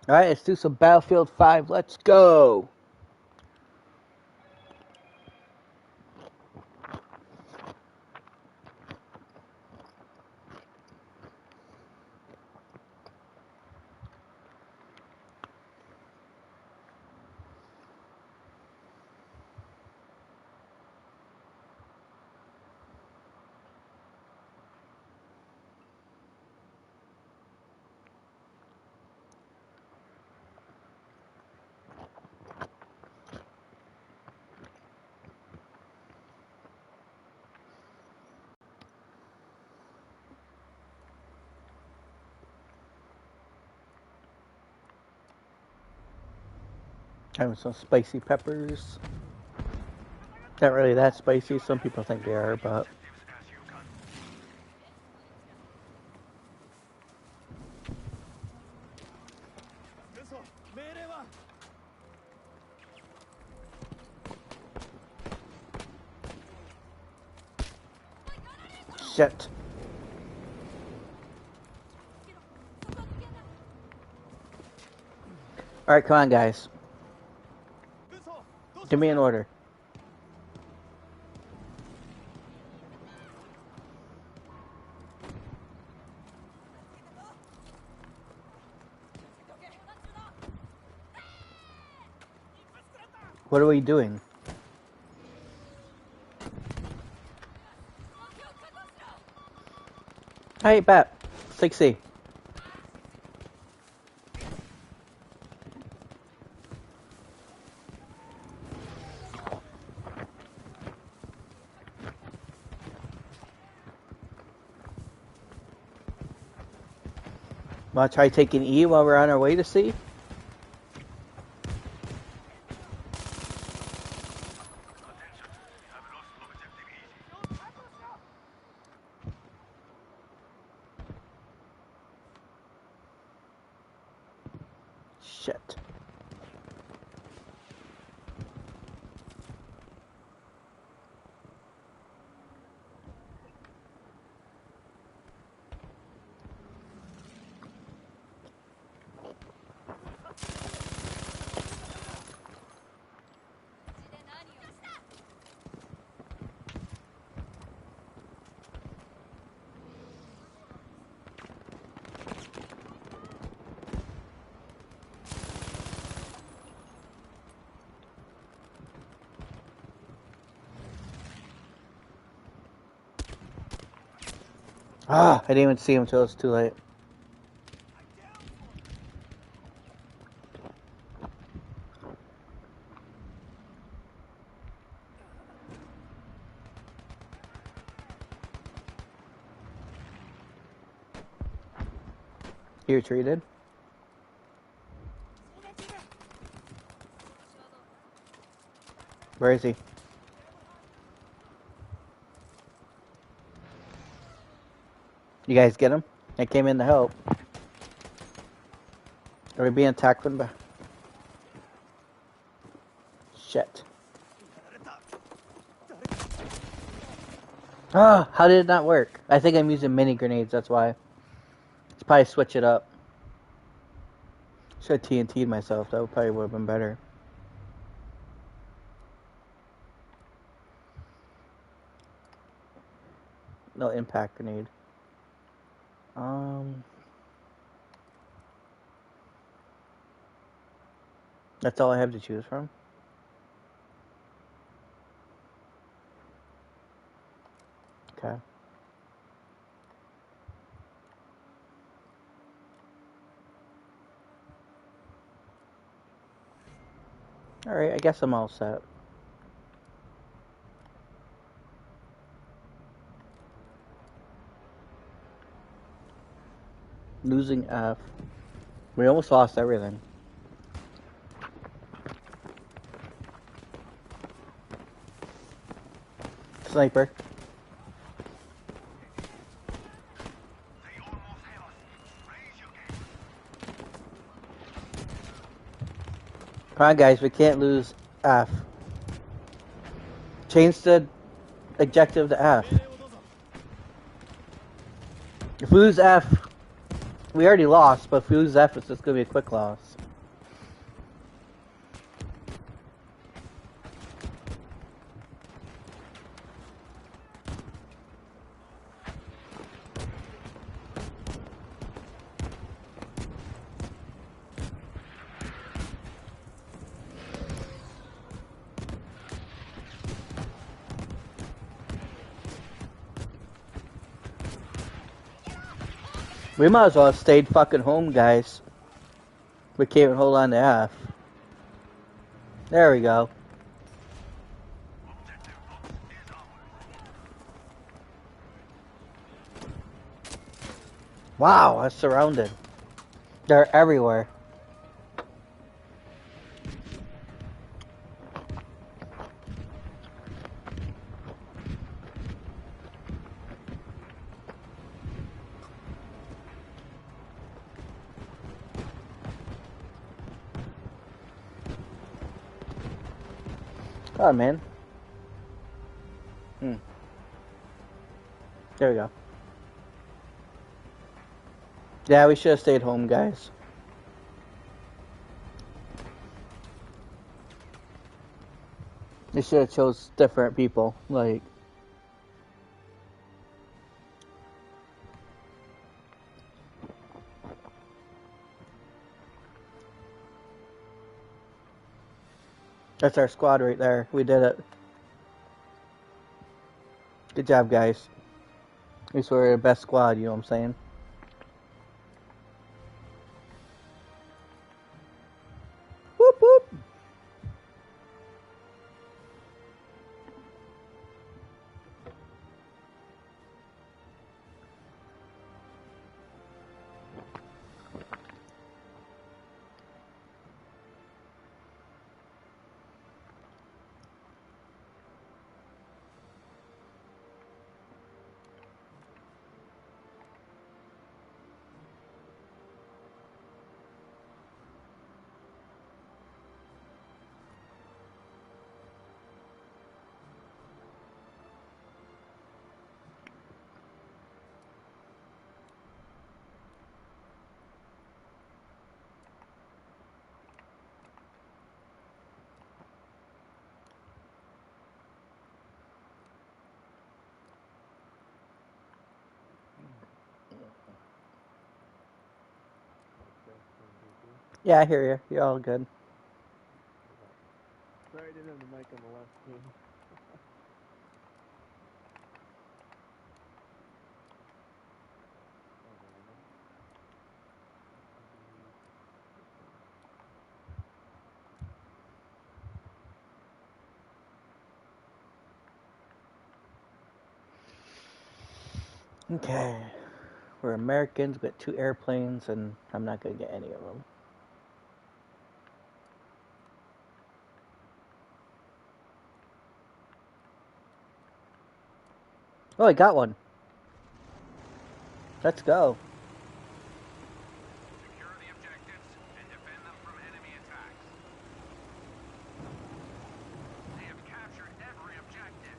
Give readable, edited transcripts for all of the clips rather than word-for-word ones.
Alright, let's do some Battlefield 5. Let's go! Having some spicy peppers. Not really that spicy. Some people think they are, but shit. Alright, come on, guys. Give me an order. What are we doing? Hey, Bat. 6C. Wanna try taking E while we're on our way to C? Shit. Ah, I didn't even see him until it's too late. He retreated. Where is he? You guys get him? I came in to help. Are we being attacked from behind? Shit. Ah, how did it not work? I think I'm using mini grenades, that's why. Let's probably switch it up. Should have TNT'd myself, that probably would have been better. No impact grenade. That's all I have to choose from. Okay. Alright, I guess I'm all set. Losing F. We almost lost everything. Sniper. Come on, guys, we can't lose F. Change the objective to F. If we lose F, we already lost, but if we lose F, it's just going to be a quick loss. We might as well have stayed fucking home, guys. We can't even hold on to F. There we go. Wow, I'm surrounded. They're everywhere. Come on, man. There we go. Yeah, we should have stayed home, guys. We should have chose different people. Like, that's our squad right there. We did it. Good job, guys. At least we're the best squad, you know what I'm saying? Whoop, whoop. Yeah, I hear you. You're all good. Sorry, I didn't have the mic on the left too. Okay. We're Americans, we got 2 airplanes, and I'm not going to get any of them. Oh, I got one. Let's go. Secure the objectives and defend them from enemy attacks. They have captured every objective.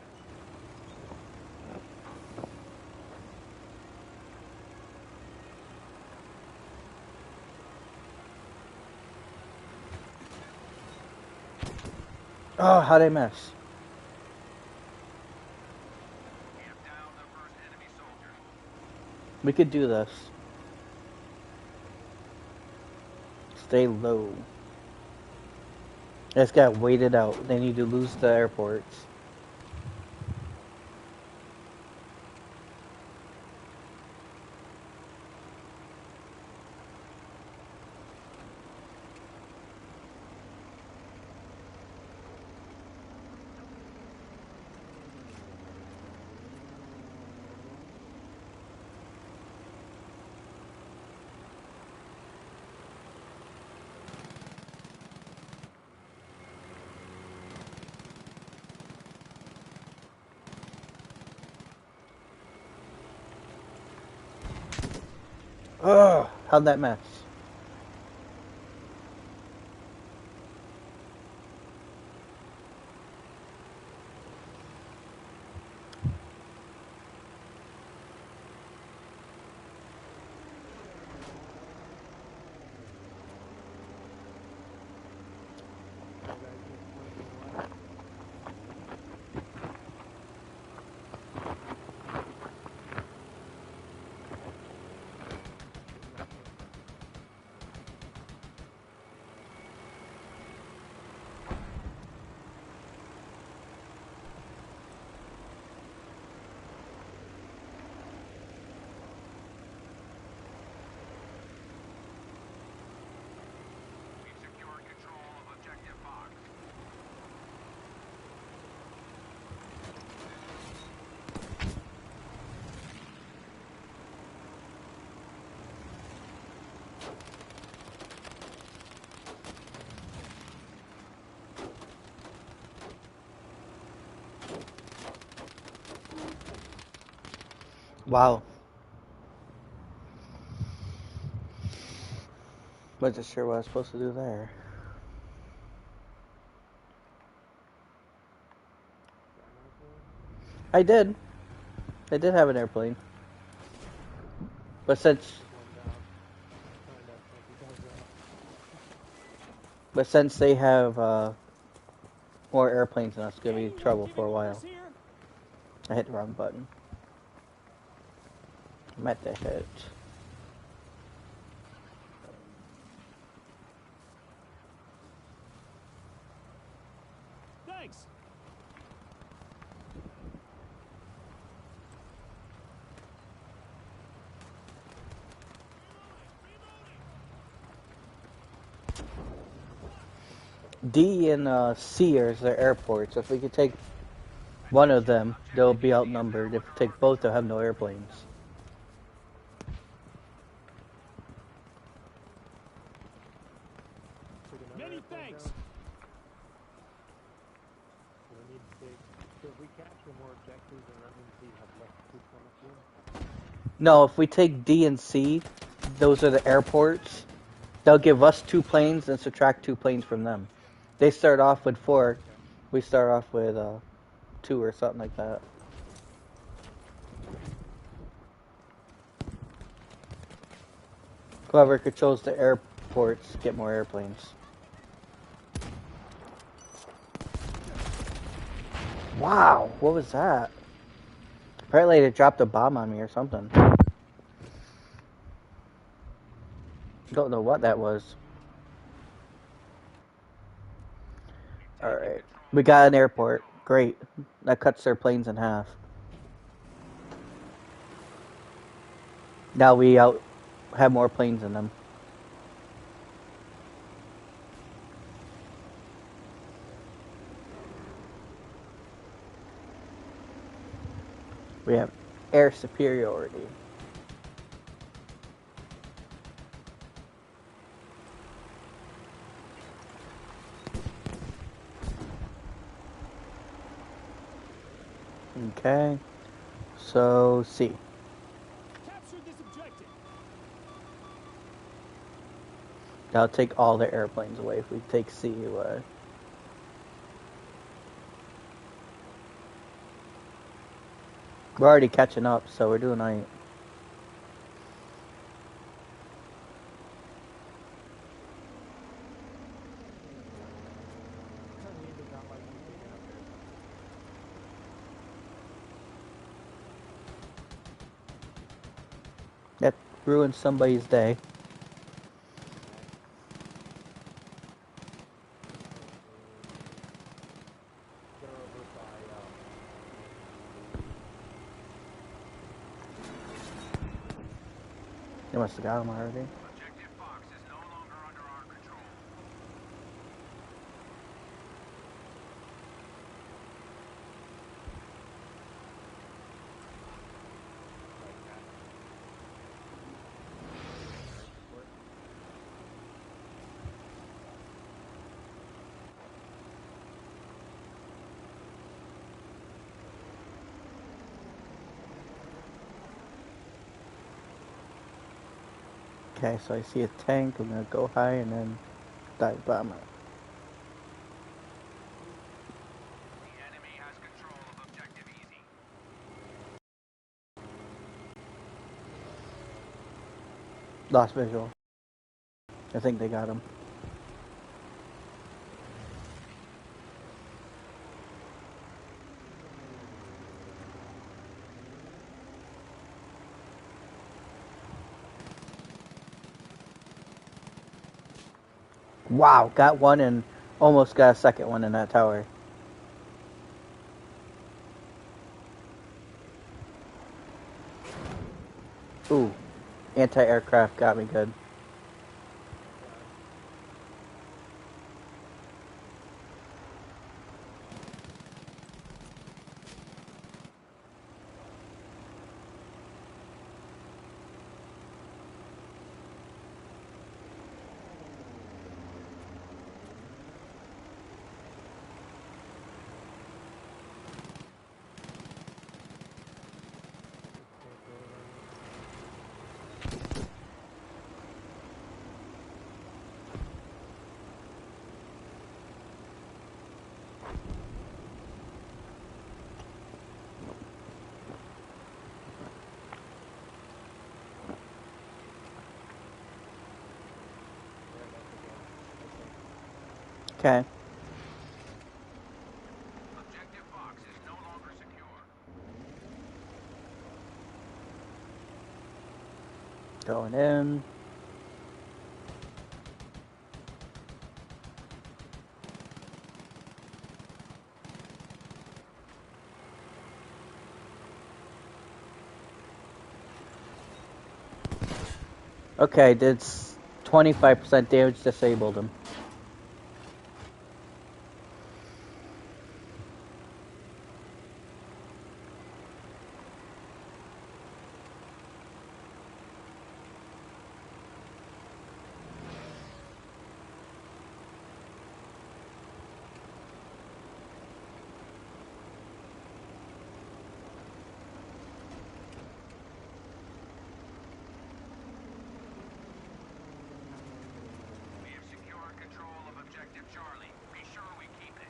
Oh, how'd I miss? We have downed the first enemy soldier. We could do this. Stay low. I just got waited out. They need to lose the airports. Oh, how'd that miss? Wow. Wasn't sure what I was supposed to do there. I did. I did have an airplane. But since they have more airplanes than us, it's gonna be trouble for a while. I hit the wrong button. I meant to hit. Thanks. D and C are their airports. If we could take one of them, they'll be outnumbered. If we take both, they'll have no airplanes. Many thanks. So if we capture more objectives, and that means we have less troops on the field? No, if we take D and C, those are the airports. They'll give us 2 planes and subtract 2 planes from them. They start off with 4. We start off with 2 or something like that. Whoever controls the airports get more airplanes. Wow, what was that? Apparently they dropped a bomb on me or something. Don't know what that was. Alright. We got an airport. Great. That cuts their planes in half. Now we have more planes than them. We have air superiority. Okay. So, C. Capture this objective. That'll take all the airplanes away if we take C away. We're already catching up, so we're doing alright. That ruined somebody's day. They must have got him already. Objective Fox is no longer under our control. Okay, so I see a tank. I'm gonna go high and then dive bomb it. The enemy has control of Objective Easy. Lost visual. I think they got him. Wow, got one and almost got a second one in that tower. Ooh, anti-aircraft got me good. Okay. Objective Fox is no longer secure. Going in. Okay, did 25% damage, disabled him. We have secured control of Objective Charlie. Be sure we keep it.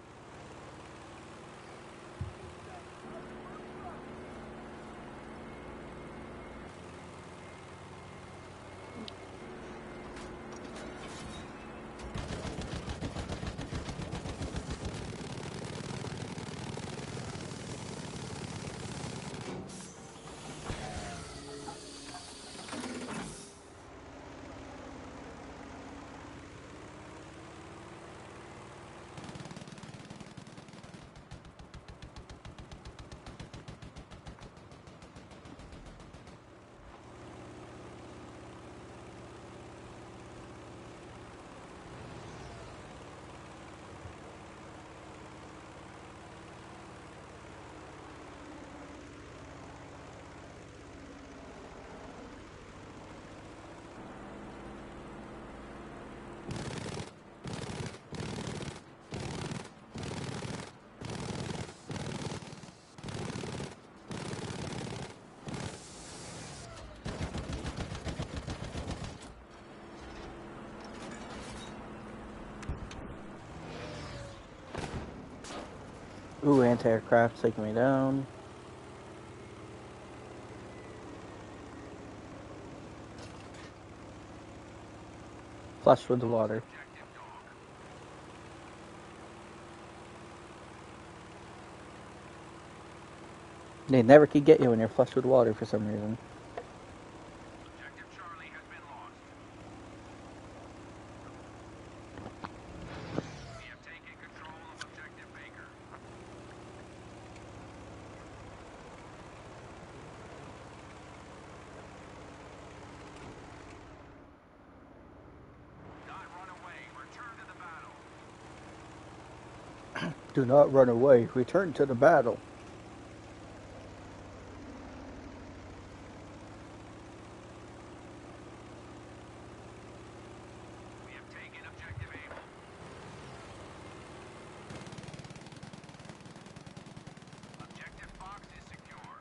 Ooh, anti-aircraft taking me down. Flush with the water. Objective Dog. They never can get you when you're flushed with water for some reason. Objective Charlie has been lost. We have taken control of Objective Baker. Not run away. Return to the battle. Do not run away. Return to the battle. We have taken Objective Able. Objective Fox is secure.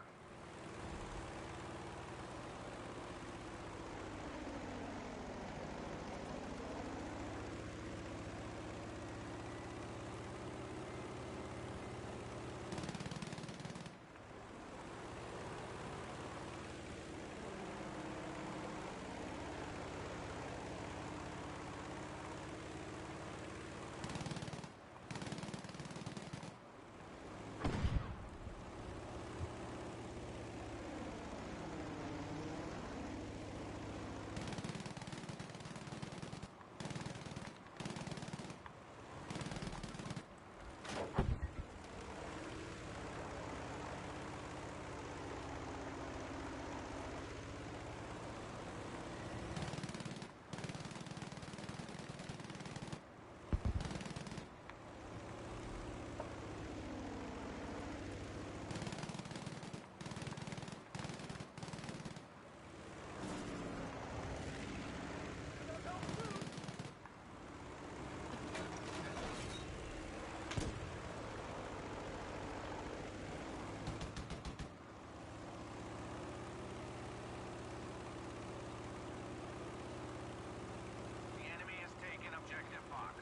The enemy has taken Objective Fox.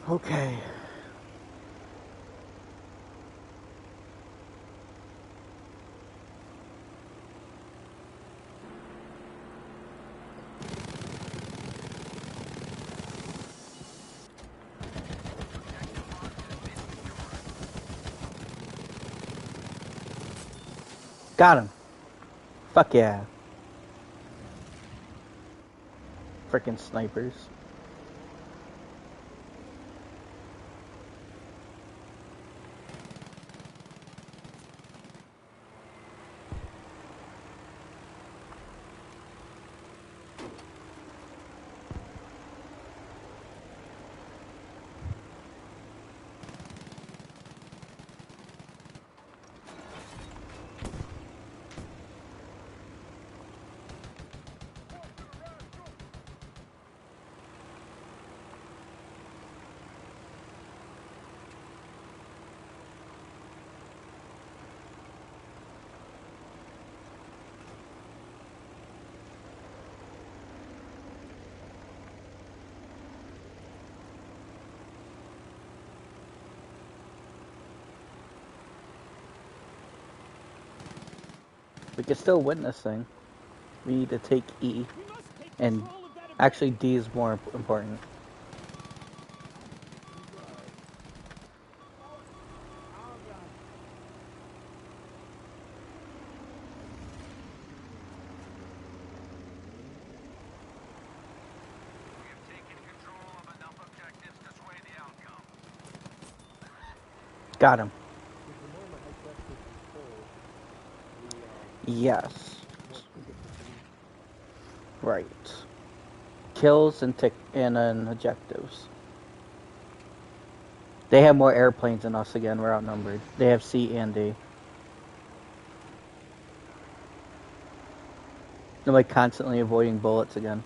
Okay. Got him. Fuck yeah. Frickin' snipers. We can still win this thing. We need to take E. We must take And control of that objective. actually, D is more important. We have taken control of enough objectives to sway the outcome. Got him. Because the more my objective is full, Yes. more tickets it leads. Right. Kills and then objectives. They have more airplanes than us again. We're outnumbered. They have C and D. They're like constantly avoiding bullets again.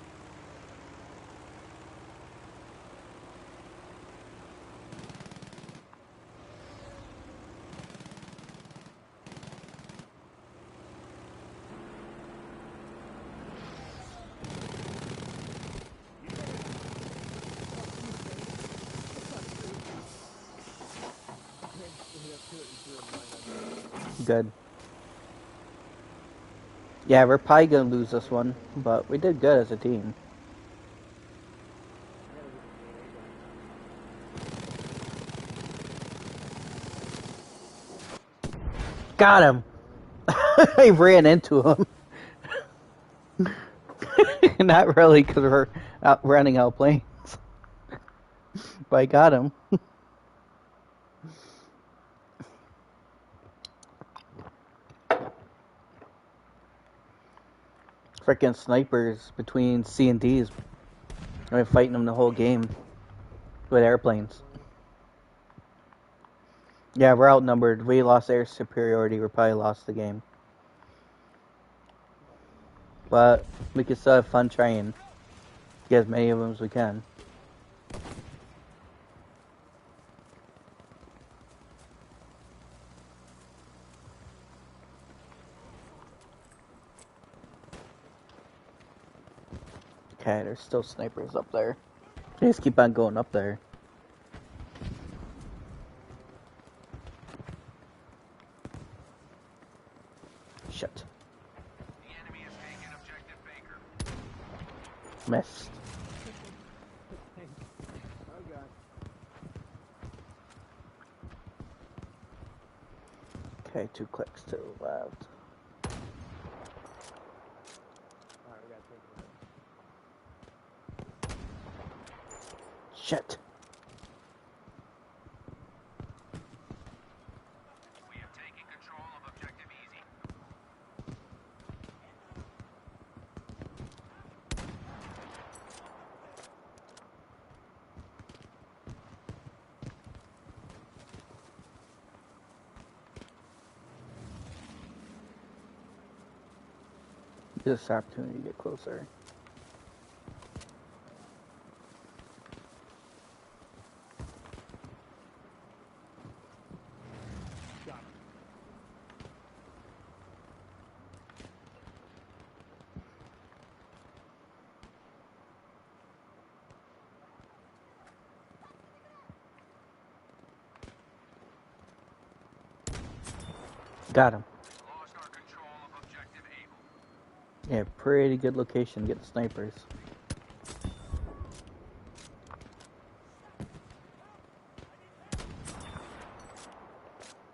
We have 202 in mine. Good. Yeah, we're probably gonna lose this one, but we did good as a team. I gotta get the AA gun. Got him! I ran into him. Not really, because we're running out planes. But I got him. Frickin' snipers between C and D's. I've been fighting them the whole game with airplanes. Yeah, we're outnumbered. We lost air superiority. We probably lost the game. But we can still have fun trying. Get as many of them as we can. Okay, there's still snipers up there. They just keep on going up there. Shit. The enemy has taken objective Baker. Missed. Oh god. Okay, 2 clicks to the left. Alright, we gotta take it. Shit. We have taken control of objective Easy. This opportunity to get closer. Got it. Got him. Lost our control of objective Able. Yeah, pretty good location to get the snipers.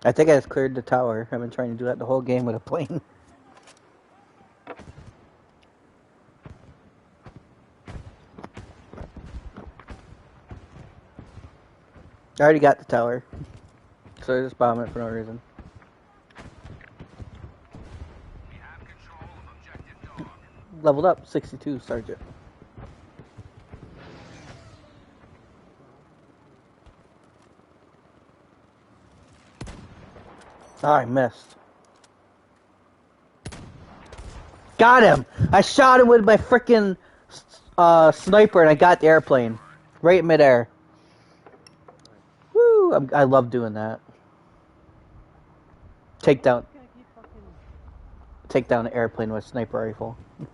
I think I just cleared the tower. I've been trying to do that the whole game with a plane. I already got the tower. So I just bomb it for no reason. We have control of objective dog. Leveled up, 62, Sergeant. Oh, I missed. Got him! I shot him with my freaking sniper and I got the airplane. Right in midair. Woo! I love doing that. Take down This guy keep fucking. an airplane with a sniper rifle. Yeah,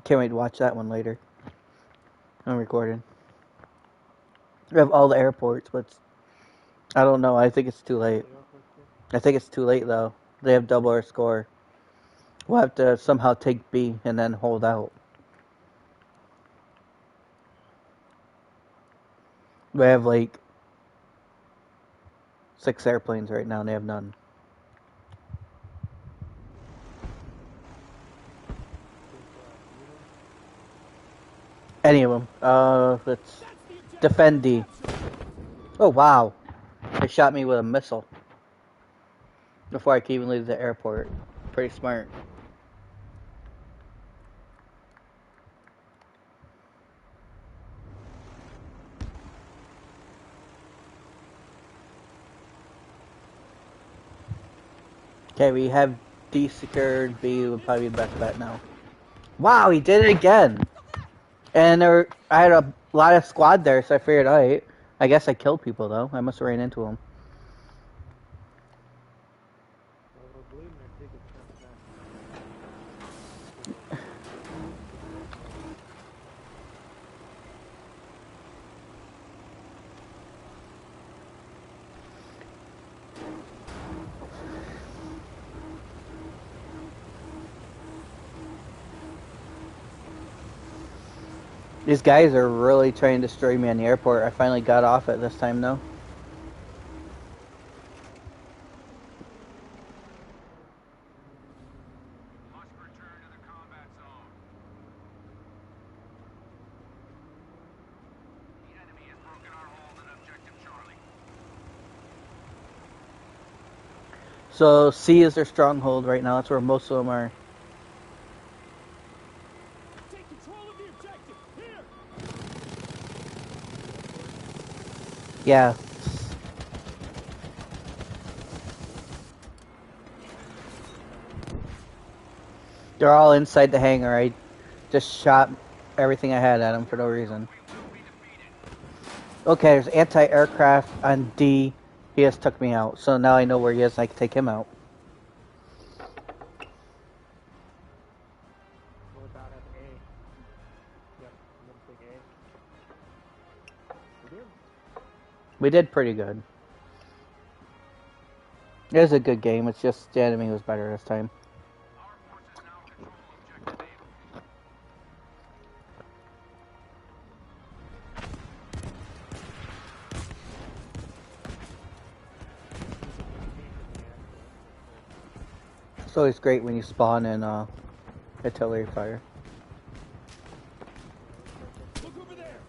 Can't wait to watch that one later. I'm recording. We have all the airports, but I don't know. I think it's too late. I think it's too late though. They have double our score. We'll have to somehow take B and then hold out. We have like 6 airplanes right now and they have none. Any of them. Let's That's the objective. defend D. Capture. Oh wow. They shot me with a missile. Before I could even leave the airport. Pretty smart. Okay, we have D secured. B would probably be the best bet now. Wow, he did it again. And I had a lot of squad there, so I figured, alright. I guess I killed people though. I must have ran into them. Well, believe me, I take it back. These guys are really trying to destroy me on the airport. I finally got off it this time though. Must return to the combat zone. The enemy has broken our hold on objective Charlie. So C is their stronghold right now. That's where most of them are. Take control of the objective. Here. Yeah. They're all inside the hangar. I just shot everything I had at them for no reason. We will be defeated. Okay, there's anti-aircraft on D. He just took me out. So now I know where he is and I can take him out. What about at A? Yep, I'm gonna take A. We did. We did pretty good. It was a good game. It's just the enemy was better this time. Our forces now control objective Able. It's always great when you spawn in artillery fire. Look over there.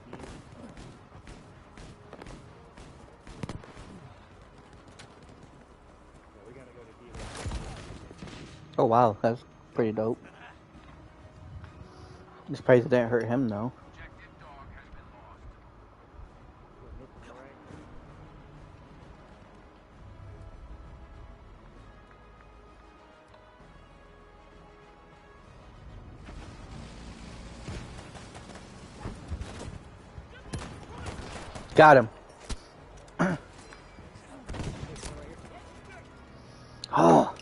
Yeah, we gotta go to D. Oh wow, that's pretty dope. I'm surprised it didn't hurt him though. Objective dog has been lost. We're looking right. Got him. Oh,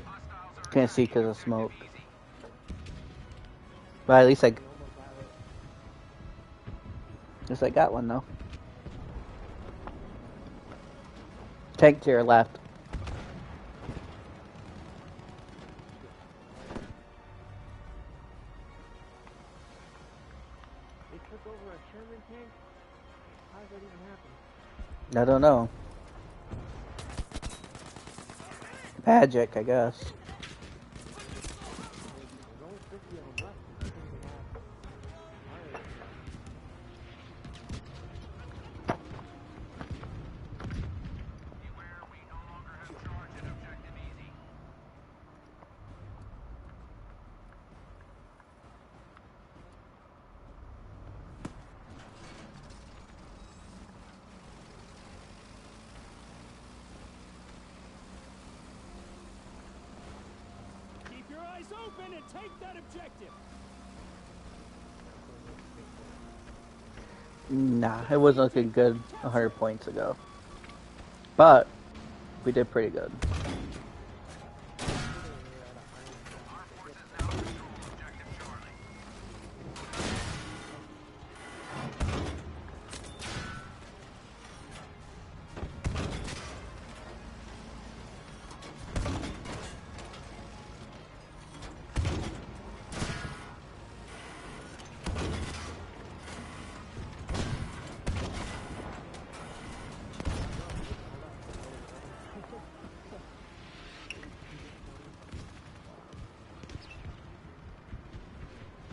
Hostiles are can't see because of smoke. easy. But at least We almost have it. I got one though. Tank to your left. I don't know. Magic, I guess. There's only 50 of them left. These things are all firing now. Beware, we no longer have charge at objective easy. Keep your eyes open and take that objective. Nah, it wasn't looking good 100 points ago. But we did pretty good. Our forces now control objective Charlie.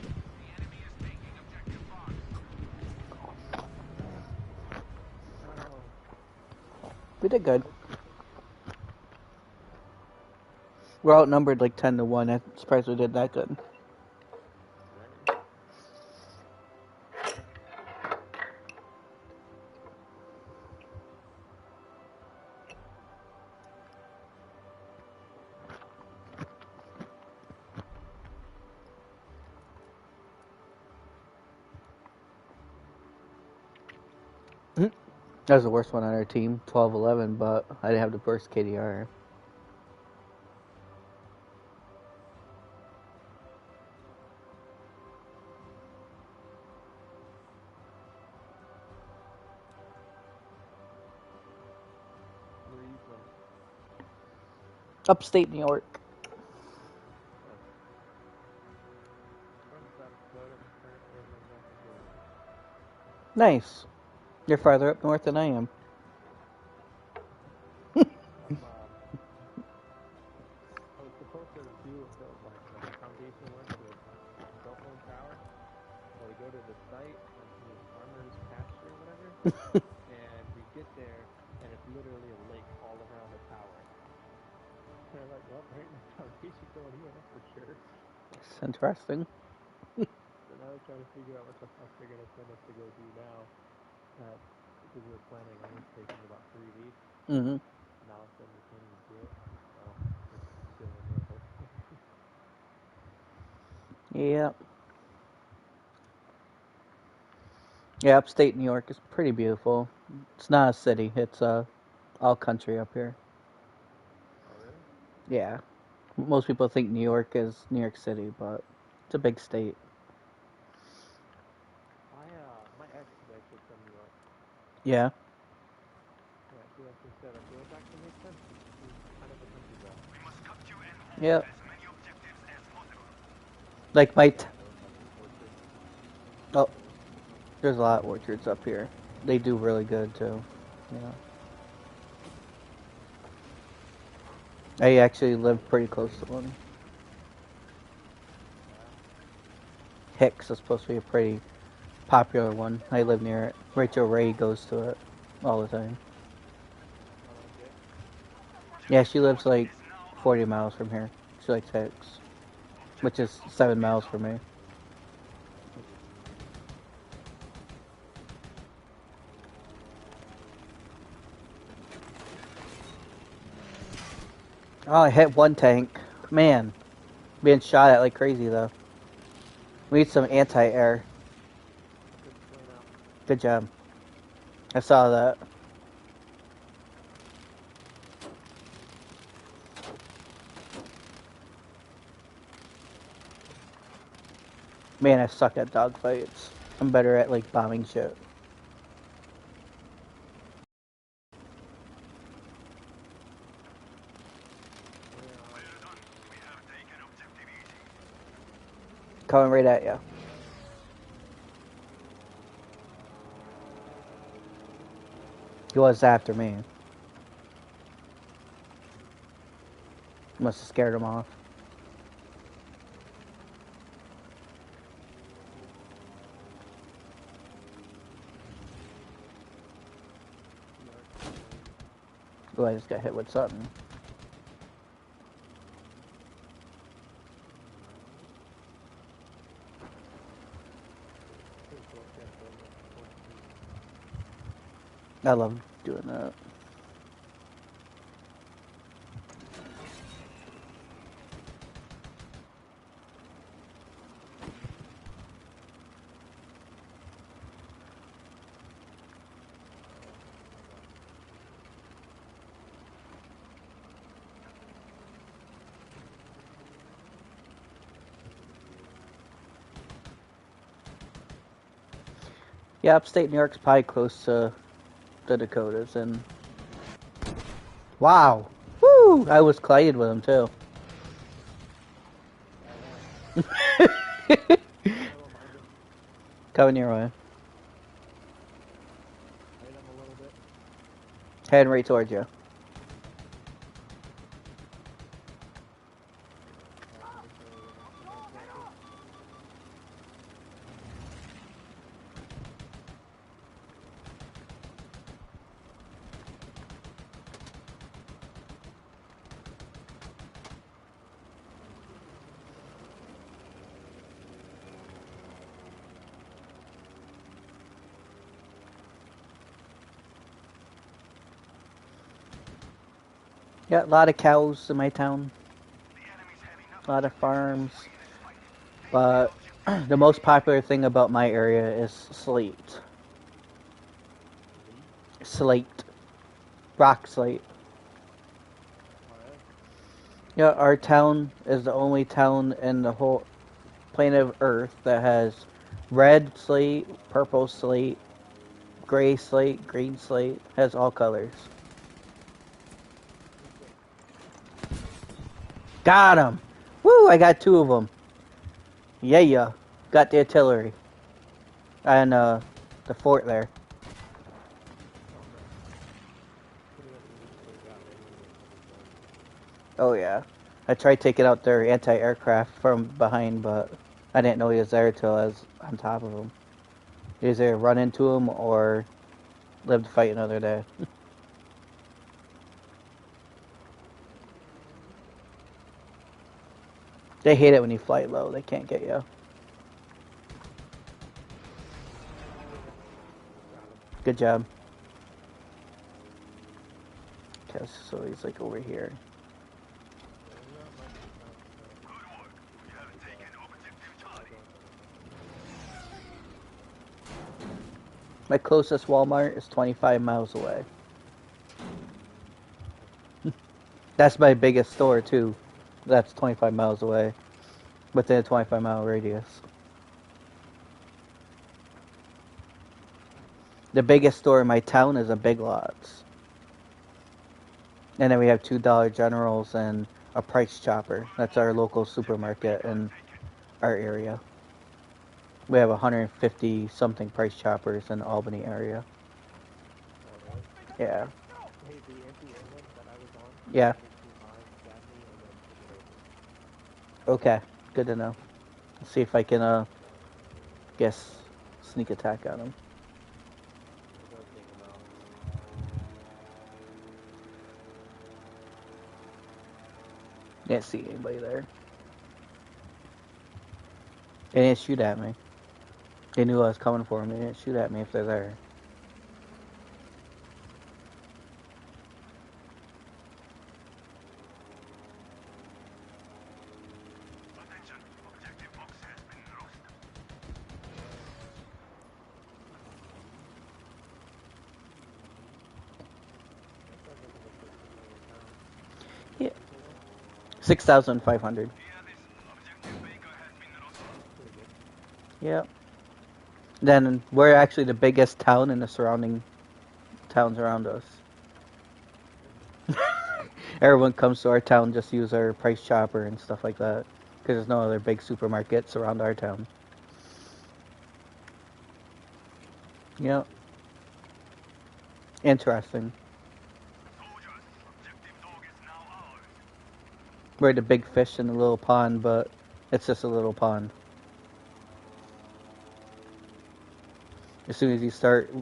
The enemy is taking objective box. We did good. We're outnumbered like 10-1. I'm surprised we did that good. That was the worst one on our team, 12-11, but I didn't have the burst KDR. Where are you from? Upstate New York. From South Dakota. Currently living back in Georgia. Nice. You're farther up north than I am. I was supposed to do like foundation work for a cell phone tower. So we go to the site on the farmer's pasture or whatever, and we get there, and it's literally a lake all around the tower. And they're like, well, there ain't no foundation going here, that's for sure. It's interesting. So now they're trying to figure out what the fuck they're gonna send us to go do now. Because we were planning on this taking about 3 weeks. Mm-hmm. Now all of a sudden we can't even do it. So we're just chilling here, hopefully. Yeah. Yeah, upstate New York is pretty beautiful. It's not a city. It's all country up here. Oh, really? Yeah. Most people think New York is New York City, but it's a big state. My ex is actually from New York. Yeah. Yeah, she actually said, well, it actually makes sense because she's kind of a country girl. We must cut to and hold Yeah. as many objectives as possible. Like my. There was like orchards. Oh, there's a lot of orchards up here. They do really good too. Yeah. I actually live pretty close to one. Hicks is supposed to be a pretty popular one. I live near it. Rachel Ray goes to it all the time. Oh, okay. Yeah, she lives like 40 miles from here. She likes Hicks, which is 7 miles from me. Oh, I hit one tank. Man, being shot at like crazy though. We need some anti-air. Good point out. Good job. I saw that. Man, I suck at dogfights. I'm better at like bombing shit. Well done. We have taken objective easy. Coming right at you. He was after me. Must have scared him off. Oh, I just got hit with something. I love doing that. Yeah, upstate New York's probably close to the Dakotas, and wow, woo! I was collided with him too. I don't mind him. Coming your way, Hit him a little bit. heading right towards you. Yeah, a lot of cows in my town, a lot of farms, but the most popular thing about my area is slate. Slate, rock slate. Alright. Yeah, our town is the only town in the whole planet of Earth that has red slate, purple slate, gray slate, green slate, has all colors. Got him! Woo! I got two of them. Yeah. Got the artillery. And, the fort there. Oh, yeah. I tried taking out their anti-aircraft from behind, but I didn't know he was there till I was on top of him. Either run into him or live to fight another day. They hate it when you fly low. They can't get you. Good job. Okay, so he's like over here. My closest Walmart is 25 miles away. That's my biggest store too. That's 25 miles away. Within a 25-mile radius. The biggest store in my town is a Big Lots. And then we have $2 Generals and a Price Chopper. That's our local supermarket in our area. We have 150 something Price Choppers in the Albany area. Yeah. Hey, the anti-air one that I was on, Yeah. got me and then took it over. Okay. Good to know. Let's see if I can guess sneak attack on him. It does take him out. Didn't see anybody there. They didn't shoot at me. They knew I was coming for them. They didn't shoot at me if they're there. Yeah. 6,500. Yep. Then we're actually the biggest town in the surrounding towns around us. Everyone comes to our town just to use our Price Chopper and stuff like that. Because there's no other big supermarkets around our town. Yep. Interesting. Soldiers, objective dog is now ours. We're the big fish in the little pond, but it's just a little pond. As soon as you start,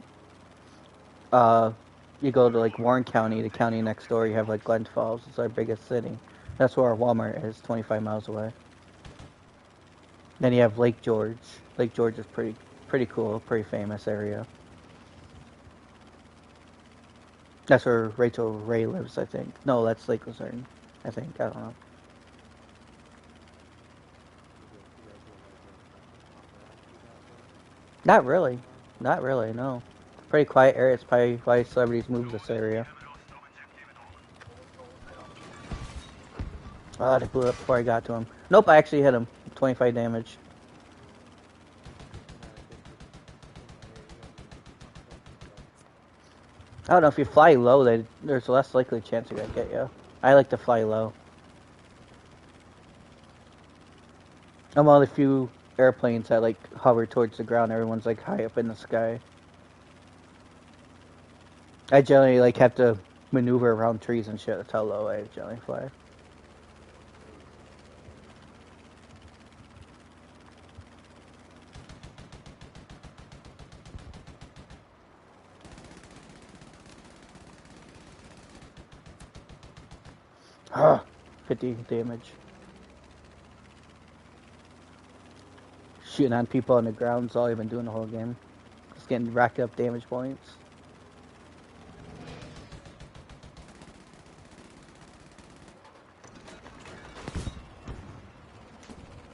uh, you go to like Warren County, the county next door, you have like Glens Falls. It's our biggest city. That's where our Walmart is, 25 miles away. Then you have Lake George. Lake George is pretty cool, pretty famous area. That's where Rachel Ray lives, I think. No, that's Lake Luzerne, I think. I don't know. Not really. Not really, no. Pretty quiet area. It's probably why celebrities move this area. Oh, they blew up before I got to him. Nope, I actually hit him. 25 damage. I don't know, if you fly low, there's a less likely chance they're gonna get you. I like to fly low. I'm one of the few airplanes that like hover towards the ground. Everyone's like high up in the sky. I generally like have to maneuver around trees and shit. That's how low I generally fly. Ah, 50 damage. Shooting on people on the ground is all I've been doing the whole game. Just getting racked up damage points.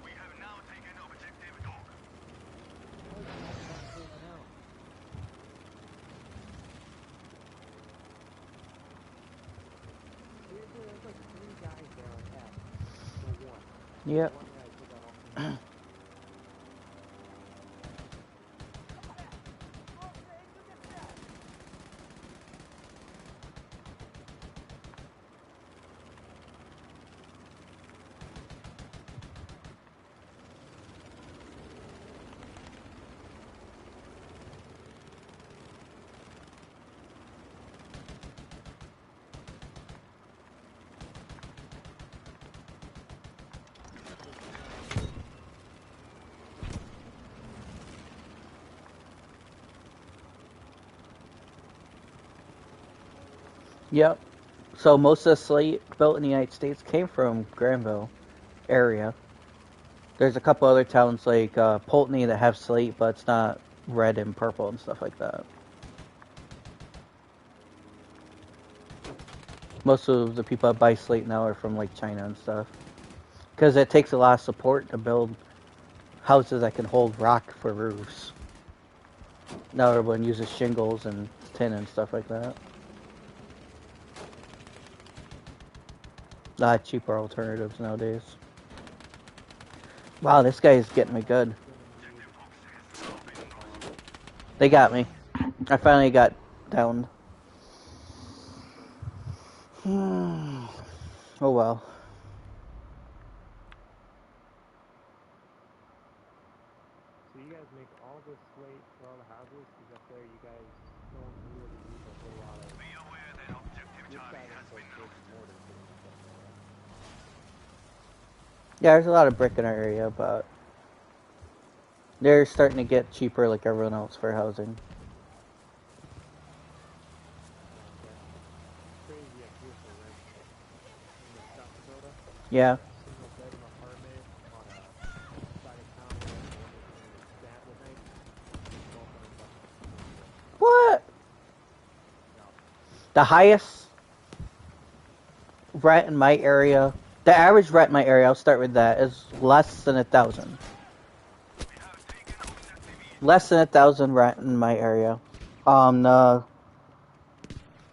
We have now taken objective dog. There's like 3 guys there on F. No, one. Yep. One guy took out all 3. Yep. So most of the slate built in the United States came from Granville area. There's a couple other towns like Pulteney that have slate, but it's not red and purple and stuff like that. Most of the people that buy slate now are from like China and stuff. Because it takes a lot of support to build houses that can hold rock for roofs. Now everyone uses shingles and tin and stuff like that. A lot cheaper alternatives nowadays. Wow, this guy is getting me good. They got me. I finally got downed. Oh well. So you guys make all this slate for all the houses, because up there you guys don't really use a whole lot of. Be aware that objective This Charlie side has is like been big lost. mortar pretty much up there, right? Yeah, there's a lot of brick in our area, but they're starting to get cheaper like everyone else for housing. Crazy up here for rent. In the South Dakota, Yeah. single bedroom apartment on a side of town where the one doesn't even stand at night. $1,200 What? The highest rent in my area, the average rent in my area, I'll start with that, is less than 1,000. Less than 1,000 rent in my area. The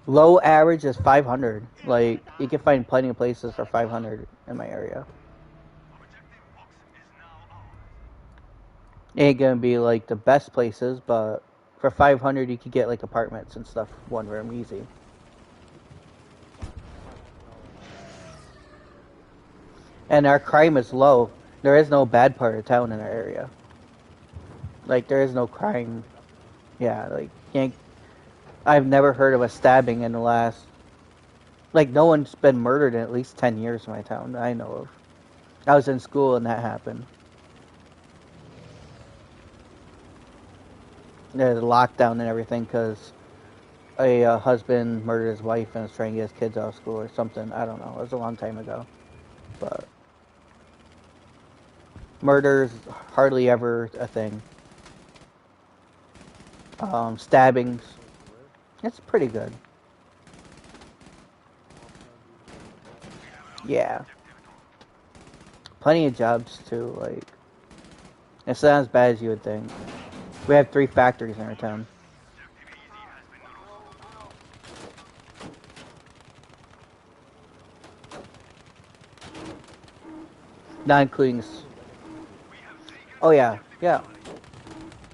low average is 500. Like, you can find plenty of places for 500 in my area. Ain't gonna be like the best places, but for 500 you could get like apartments and stuff, one room, easy. And our crime is low. There is no bad part of town in our area. Like, there is no crime. Yeah, like, I've never heard of a stabbing in the last. Like, no one's been murdered in at least 10 years in my town that I know of. I was in school and that happened. There's a lockdown and everything because a husband murdered his wife and was trying to get his kids out of school or something. I don't know. It was a long time ago. But murder's hardly ever a thing. Stabbings, it's pretty good. Yeah. Plenty of jobs too, like, it's not as bad as you would think. We have 3 factories in our town. Not including... Oh yeah, yeah.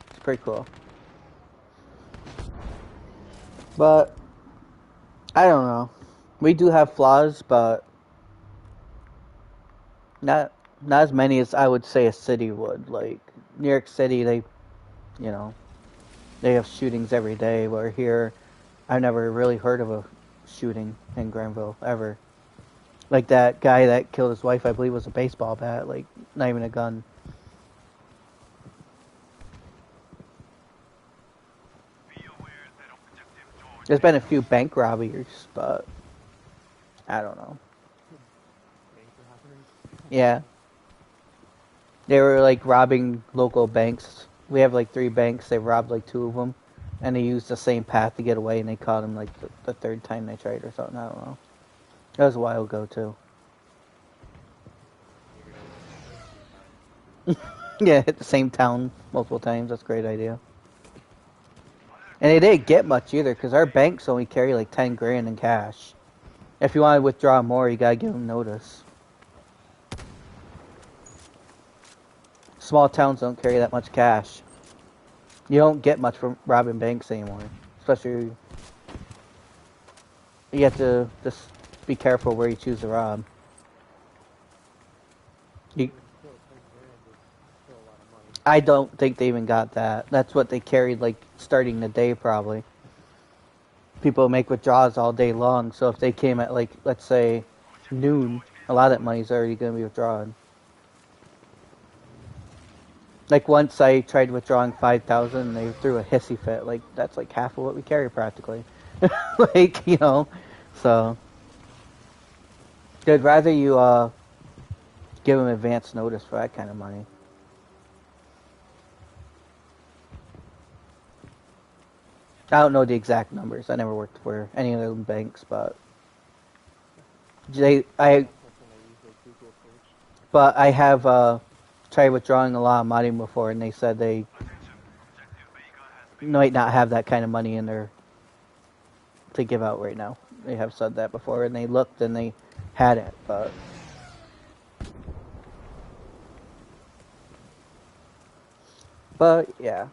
It's pretty cool. But, I don't know. We do have flaws, but not as many as I would say a city would. Like, New York City, they, you know, they have shootings every day, where here, I've never really heard of a shooting in Granville, ever. Like that guy that killed his wife, I believe, was a baseball bat, like, not even a gun. There's been a few bank robberies, but I don't know. Yeah. They were, like, robbing local banks. We have, like, 3 banks. They robbed, like, 2 of them. And they used the same path to get away, and they caught him, like, the 3rd time they tried or something. I don't know. That was a while ago, too. Yeah, hit the same town multiple times. That's a great idea. And they didn't get much either, because our banks only carry like 10 grand in cash. If you want to withdraw more, you gotta give them notice. Small towns don't carry that much cash. You don't get much from robbing banks anymore. Especially, you have to just be careful where you choose to rob. I don't think they even got that. That's what they carried, like, starting the day, probably. People make withdrawals all day long, so if they came at, like, let's say, noon, a lot of that money's already going to be withdrawn. Like, once I tried withdrawing 5,000, and they threw a hissy fit. Like, that's like half of what we carry, practically. Like, you know, so... They'd rather you, give them advance notice for that kind of money. I don't know the exact numbers. I never worked for any of them banks, but... But I have, tried withdrawing a lot of money before, and they said they might not have that kind of money in there to give out right now. They have said that before, and they looked and they had it, but... But, yeah.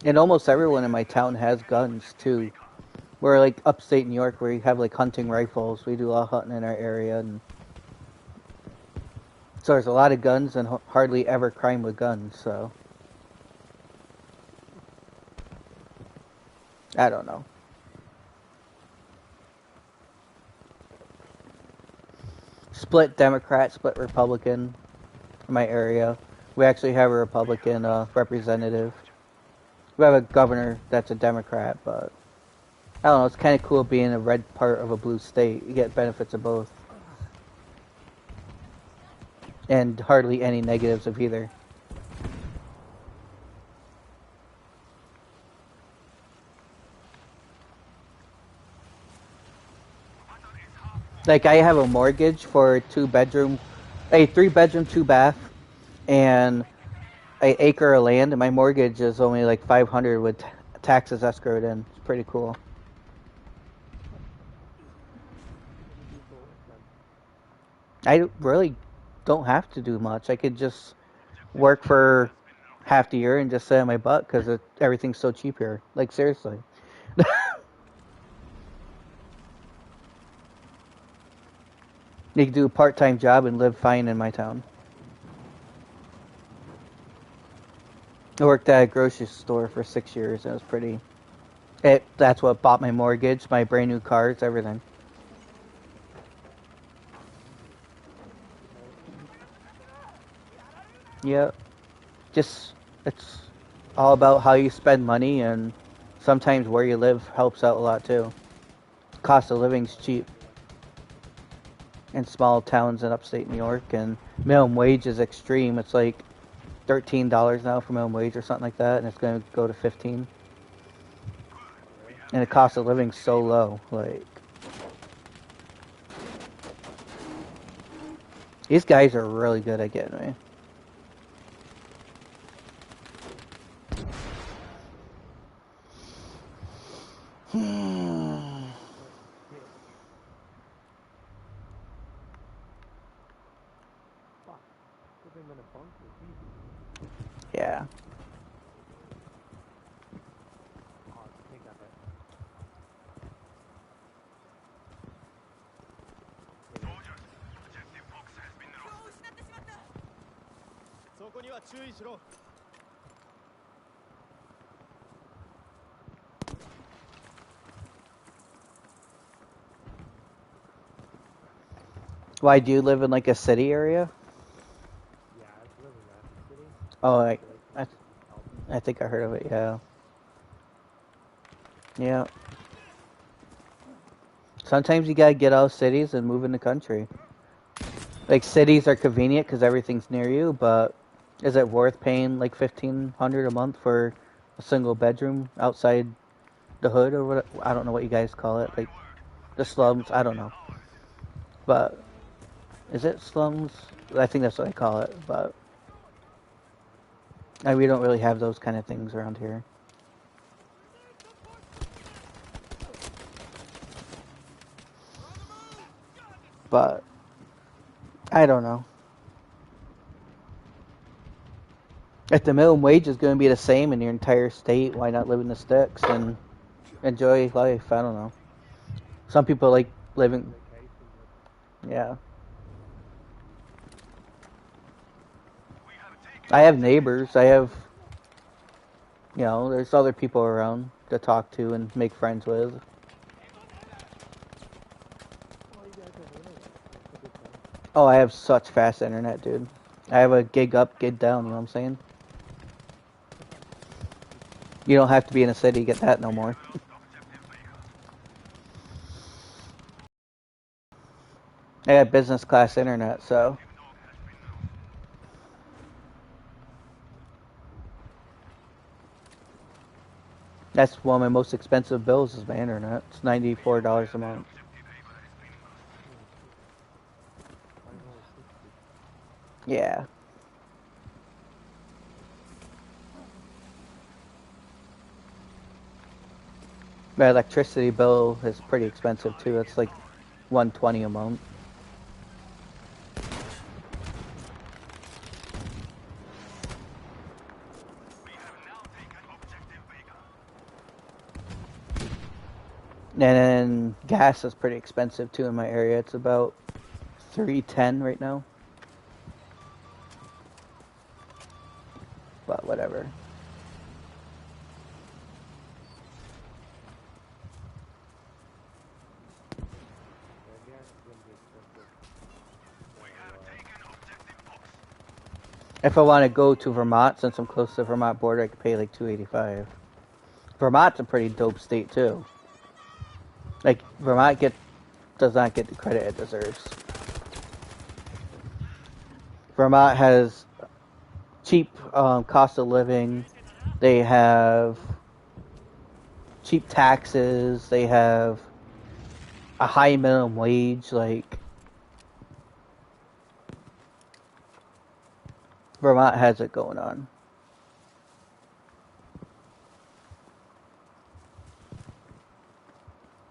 And almost everyone in my town has guns, too. We're like upstate New York, where you have like hunting rifles. We do a lot of hunting in our area, and so there's a lot of guns and hardly ever crime with guns. So I don't know. Split Democrat, split Republican in my area. We actually have a Republican representative. We have a governor that's a Democrat, but I don't know. It's kind of cool being a red part of a blue state. You get benefits of both. And hardly any negatives of either. Like, I have a mortgage for a 3-bedroom, 2-bath, and an acre of land, and my mortgage is only like $500 with taxes escrowed in. It's pretty cool. I really don't have to do much. I could just work for half the year and just sit on my butt because everything's so cheap here. Like, seriously. You can do a part-time job and live fine in my town. I worked at a grocery store for 6 years. It was pretty. That's what bought my mortgage, my brand new cars, everything. Yeah, just it's all about how you spend money, and sometimes where you live helps out a lot too. Cost of living's cheap in small towns in upstate New York, and minimum wage is extreme. It's like $13 now for minimum wage or something like that, and it's going to go to 15. And the cost of living's so low. Like these guys are really good at getting me. Fuck. Put him in a bunker. Easy. Yeah. Oh, take that back. そこには注意しろ。 Why do you live in like a city area? Yeah, I live in Rapid City. Oh, I think I heard of it. Yeah. Yeah. Sometimes you gotta get out of cities and move in the country. Like cities are convenient because everything's near you, but is it worth paying like $1,500 a month for a single bedroom outside the hood or what? I don't know what you guys call it, like the slums. I don't know, but is it slums? I think that's what I call it, but we don't really have those kind of things around here. But I don't know. If the minimum wage is going to be the same in your entire state, why not live in the sticks and enjoy life? I don't know. Some people like living. Vacation, Yeah. I have neighbors. I have, there's other people around to talk to and make friends with. well, you guys have internet. That's a good thing. Oh, I have such fast internet, dude. I have a gig up, gig down, you know what I'm saying? You don't have to be in a city to get that no more. I got business class internet, so. That's one of my most expensive bills is my internet. It's $94 a month. Mine's only 60. Yeah. My electricity bill is pretty expensive too. It's like $120 a month. And then gas is pretty expensive too in my area. It's about $3.10 right now. But whatever. Yeah, gas is gonna be expensive. If I want to go to Vermont, since I'm close to the Vermont border, I could pay like $285. Vermont's a pretty dope state too. Like Vermont does not get the credit it deserves. Vermont has cheap cost of living. They have cheap taxes. They have a high minimum wage. Like Vermont has it going on.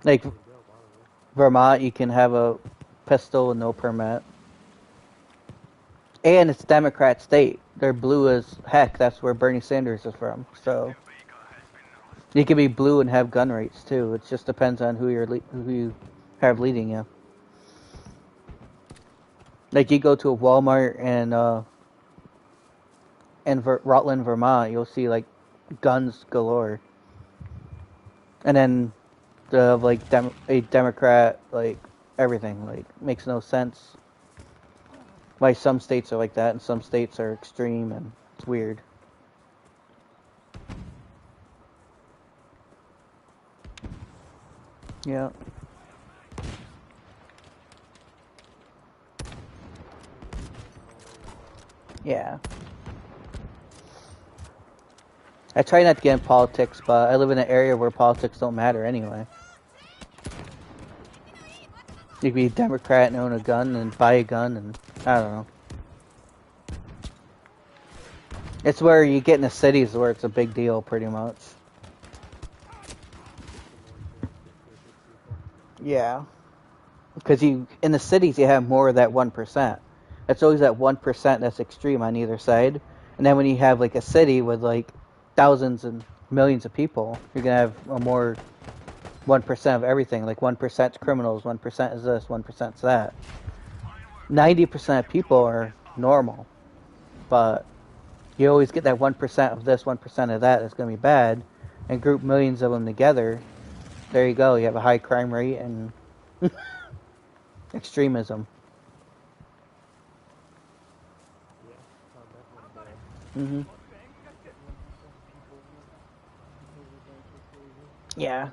Like Vermont, you can have a pistol with no permit. And it's Democrat state. They're blue as heck. That's where Bernie Sanders is from. So you can be blue and have gun rights too. It just depends on who you have leading you. Like you go to a Walmart and in Rutland, Vermont, you'll see like guns galore, and then the like a Democrat like everything like makes no sense. Why some states are like that and some states are extreme, and it's weird. Yeah. Yeah. I try not to get in politics, but I live in an area where politics don't matter anyway. You can be a Democrat and own a gun and buy a gun, and I don't know. It's where you get in the cities where it's a big deal, pretty much. Yeah. Because you in the cities you have more of that 1%. It's always that 1% that's extreme on either side. And then when you have like a city with like thousands and millions of people, you're gonna have a more 1% of everything. Like 1% is criminals, 1% is this, 1% is that. 90% of people are normal, but you always get that 1% of this, 1% of that that's gonna be bad, and group millions of them together. There you go. You have a high crime rate and extremism. Yeah, I'll definitely say. Mhm. 1% people are Yeah. super extreme.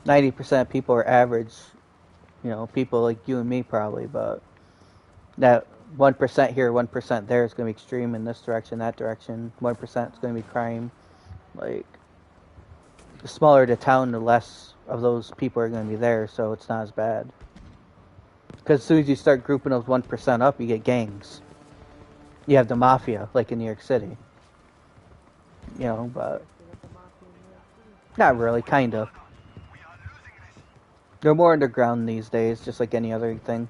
90% of people are average, people like you and me probably, but that 1% here, 1% there is going to be extreme in this direction, that direction. 1% is going to be crime. Like, the smaller the town, the less of those people are going to be there, so it's not as bad. Because as soon as you start grouping those 1% up, you get gangs. You have the mafia, like in New York City. You But actually got the mafia in New York City? not really, kind of. They're more underground these days, just like any other thing.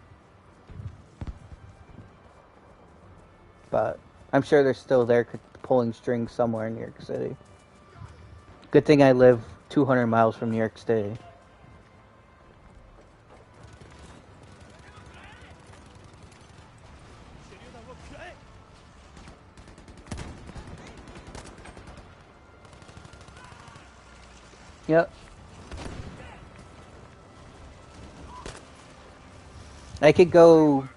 But I'm sure they're still there pulling strings somewhere in New York City. Good thing I live 200 miles from New York City. Yep. I could go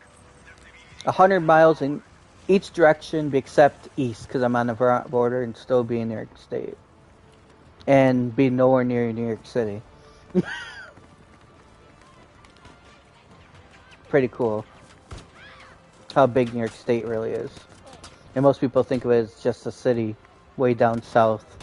100 miles in each direction except east because I'm on the Vermont border and still be in New York State. And be nowhere near New York City. Pretty cool how big New York State really is. And most people think of it as just a city way down south.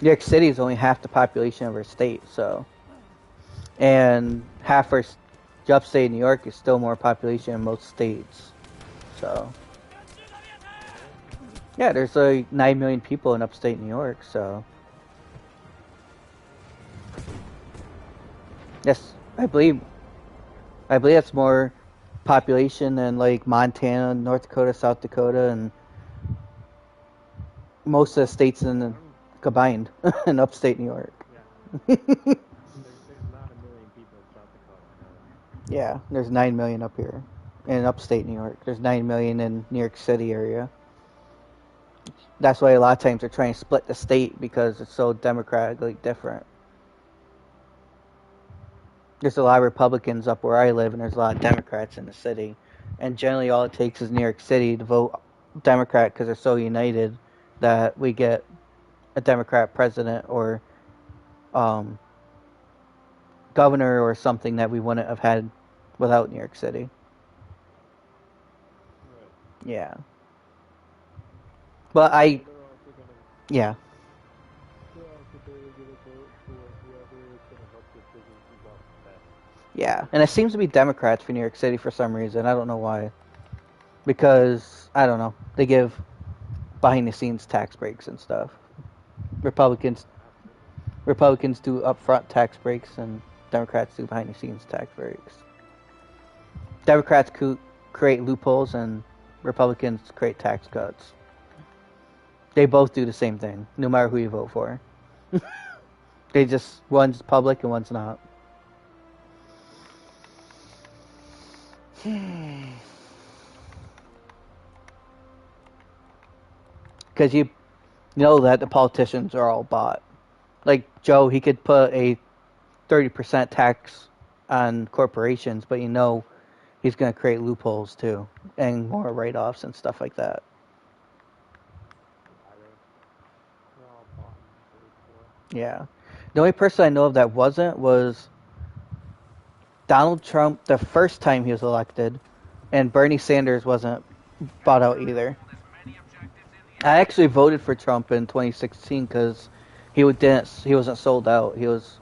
New York City is only half the population of our state, so. And half our upstate New York is still more population in most states. So. Yeah, there's like 9 million people in upstate New York, so. Yes, I believe that's more population than like Montana, North Dakota, South Dakota, and most of the states in combined in upstate New York. Yeah. There's not a million people in South Dakota, I know that. Yeah, there's 9 million up here in upstate New York. There's 9 million in New York City area. That's why a lot of times they're trying to split the state because it's so democratically different. There's a lot of Republicans up where I live, and there's a lot of Democrats in the city. And generally, all it takes is New York City to vote Democrat because they're so united that we get a Democrat president or um, governor or something that we wouldn't have had without New York City. Right. Yeah. But I, They're also gonna yeah. vote for whoever is gonna help get businesses off the best. Yeah. And it seems to be Democrats for New York City for some reason. I don't know why. Because, I don't know, they give behind the scenes tax breaks and stuff. Republicans Oh, absolutely. Republicans do upfront tax breaks and Democrats do behind the scenes tax breaks. Democrats create loopholes and Republicans create tax cuts. They both do the same thing, no matter who you vote for. They just, one's public and one's not. Because you know that the politicians are all bought. Like Joe, he could put a 30% tax on corporations, but you know he's going to create loopholes too, and more write-offs and stuff like that. Yeah, they're all bought and paid for. Yeah. The only person I know of that wasn't was Donald Trump the first time he was elected, and Bernie Sanders wasn't bought out either. I actually voted for Trump in 2016 because he wasn't sold out. He was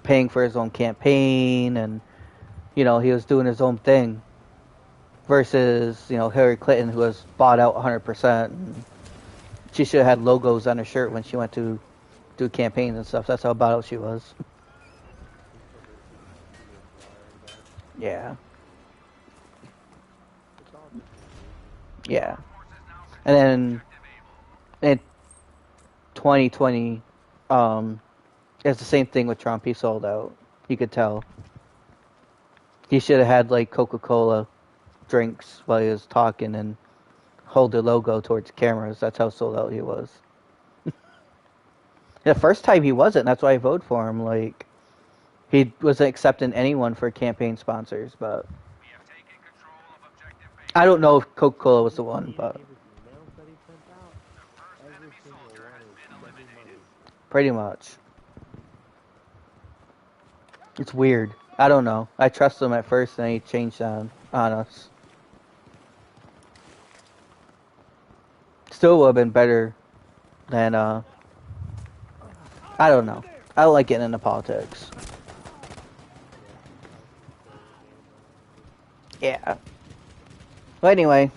paying for his own campaign, and he was doing his own thing. Versus Hillary Clinton, who was bought out 100%. And she should have had logos on her shirt when she went to do campaigns and stuff. That's how bought out she was. Super bizarre, I guess. Yeah. It's all just behavior. Yeah. And then in 2020, it's the same thing with Trump. He sold out. You could tell. He should have had like Coca-Cola drinks while he was talking and hold the logo towards cameras. That's how sold out he was. The first time he wasn't. That's why I voted for him. Like, he wasn't accepting anyone for campaign sponsors, but I don't know if Coca-Cola was the one, but His emails that he sent out, every single one is sending money. pretty much. It's weird. I don't know. I trust him at first, and he changed on us. Still would have been better than, I don't know. I don't like getting into politics. Yeah. But anyway.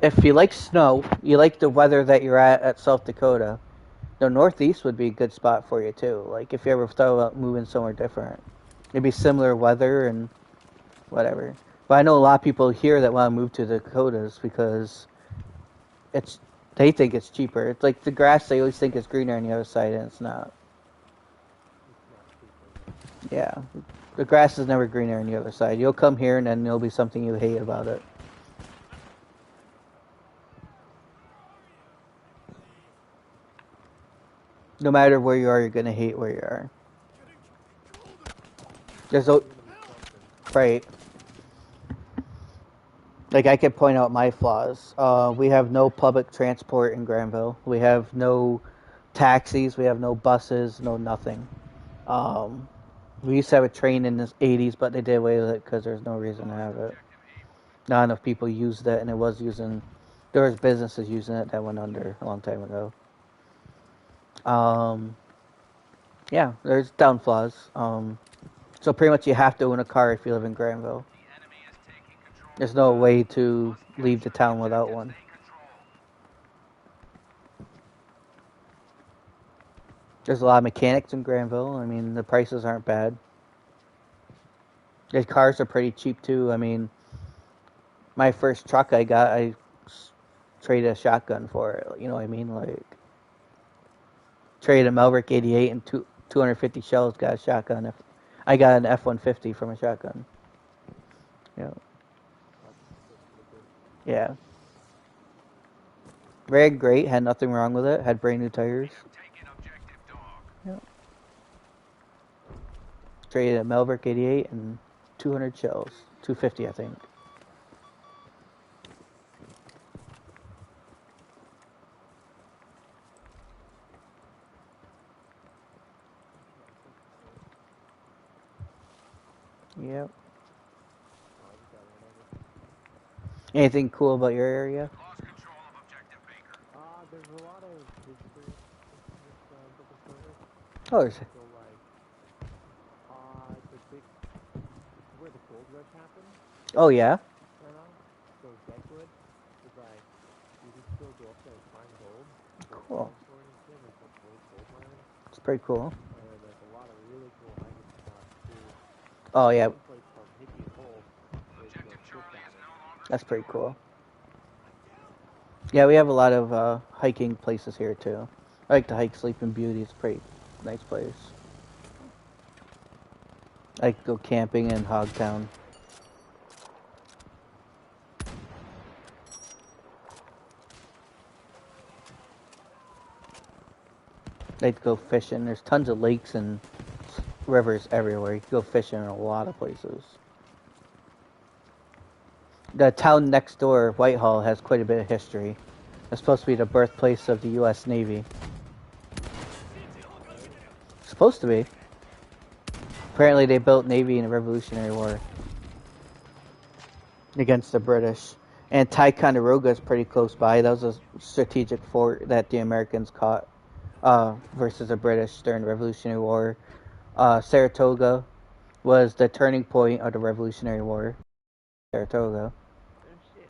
If you like snow, you like the weather that you're at South Dakota, the Northeast would be a good spot for you too. Like if you ever thought about moving somewhere different, it'd be similar weather and whatever. But I know a lot of people here that want to move to the Dakotas because they think it's cheaper. It's like the grass, they always think it's greener on the other side, and it's not. Yeah, the grass is never greener on the other side. You'll come here and then there'll be something you hate about it. No matter where you are, you're gonna hate where you are. There's right. Like I could point out my flaws. We have no public transport in Granville. We have no taxis. We have no buses. No nothing. We used to have a train in the 80s, but they did away with it because there's no reason to have it. Not enough people used it, and it was using. There was businesses using it that went under a long time ago. Yeah, there's downfalls. So pretty much you have to own a car if you live in Granville. There's no way to leave the town without one. There's a lot of mechanics in Granville. I mean, the prices aren't bad. The cars are pretty cheap too. I mean, my first truck I traded a shotgun for it. You know what I mean? Like, traded a Maverick 88 and 250 shells, got a shotgun. I got an F-150 from a shotgun. Yeah. Yeah. Ran great, had nothing wrong with it, had brand new tires. Yeah. Traded a Maverick 88 and 200 shells. 250, I think. Yep. Anything cool about your area? There's a lot of history in this book of service. Oh, there's... So like, the big where the gold rush happened. Oh yeah. You know, so Deadwood is like you can still go up there and find gold. Cool. Gold mines. It's pretty cool. And there's a lot of really cool hiking spots too. Oh yeah. One place called Hickey Hole is That's pretty cool. Yeah, we have a lot of hiking places here too. I like to hike Sleeping Beauty. It's pretty Nice place. I could go camping in Hogtown. I'd go fishing. There's tons of lakes and rivers everywhere. You can go fishing in a lot of places. The town next door, Whitehall, has quite a bit of history. It's supposed to be the birthplace of the U.S. Navy. It's supposed to be. Apparently they built Navy in the Revolutionary War against the British. And Ticonderoga is pretty close by. That was a strategic fort that the Americans caught versus the British during the Revolutionary War. Saratoga was the turning point of the Revolutionary War. Saratoga. Oh shit.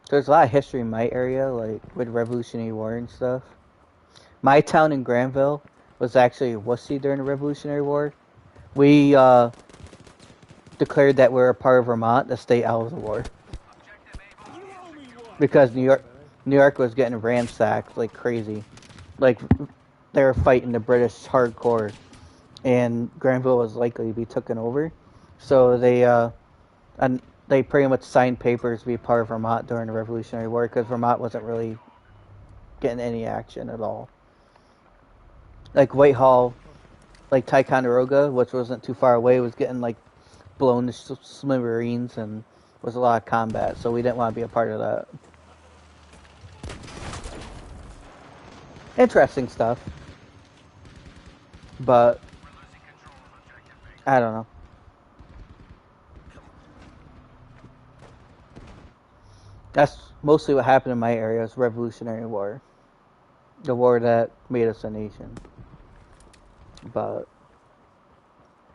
So there's a lot of history in my area, like with Revolutionary War and stuff. My town in Granville was actually a wussy during the Revolutionary War. We declared that we were a part of Vermont to stay out of the war. You owe me one. Because New York was getting ransacked like crazy. Like they were fighting the British hardcore, and Granville was likely to be taken over. So they pretty much signed papers to be part of Vermont during the Revolutionary War because Vermont wasn't really getting any action at all. Like Whitehall, like Ticonderoga, which wasn't too far away, was getting like blown to smithereens and was a lot of combat. So we didn't want to be a part of that. Interesting stuff, but I don't know. That's mostly what happened in my area. Is Revolutionary War, the war that made us a nation. But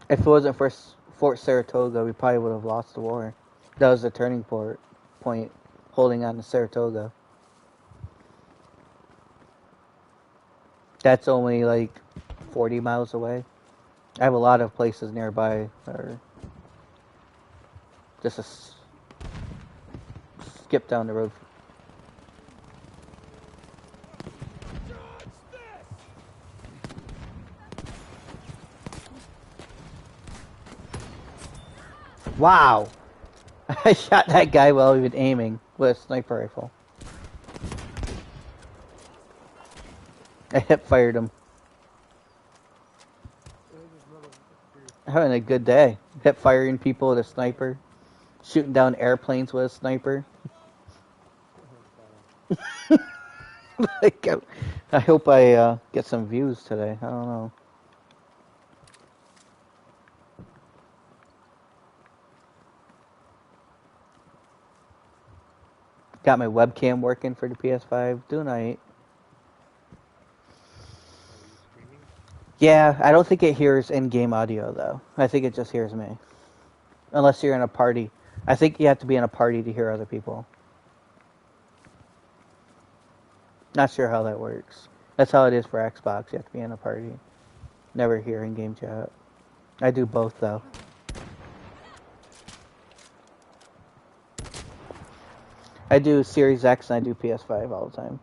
if it wasn't for Fort Saratoga, we probably would have lost the war. That was the turning point, holding on to Saratoga. That's only like 40 miles away. I have a lot of places nearby that are just a skip down the road. Wow! I shot that guy while he was aiming with a sniper rifle. I hip fired him. Having a good day. Hip firing people with a sniper. Shooting down airplanes with a sniper. Like, I hope I get some views today. I don't know. Got my webcam working for the PS5. Doing alright. Yeah, I don't think it hears in-game audio though. I think it just hears me. Unless you're in a party. I think you have to be in a party to hear other people. Not sure how that works. That's how it is for Xbox. You have to be in a party. Never hear in-game chat. I do both though. I do Series X and I do PS5 all the time.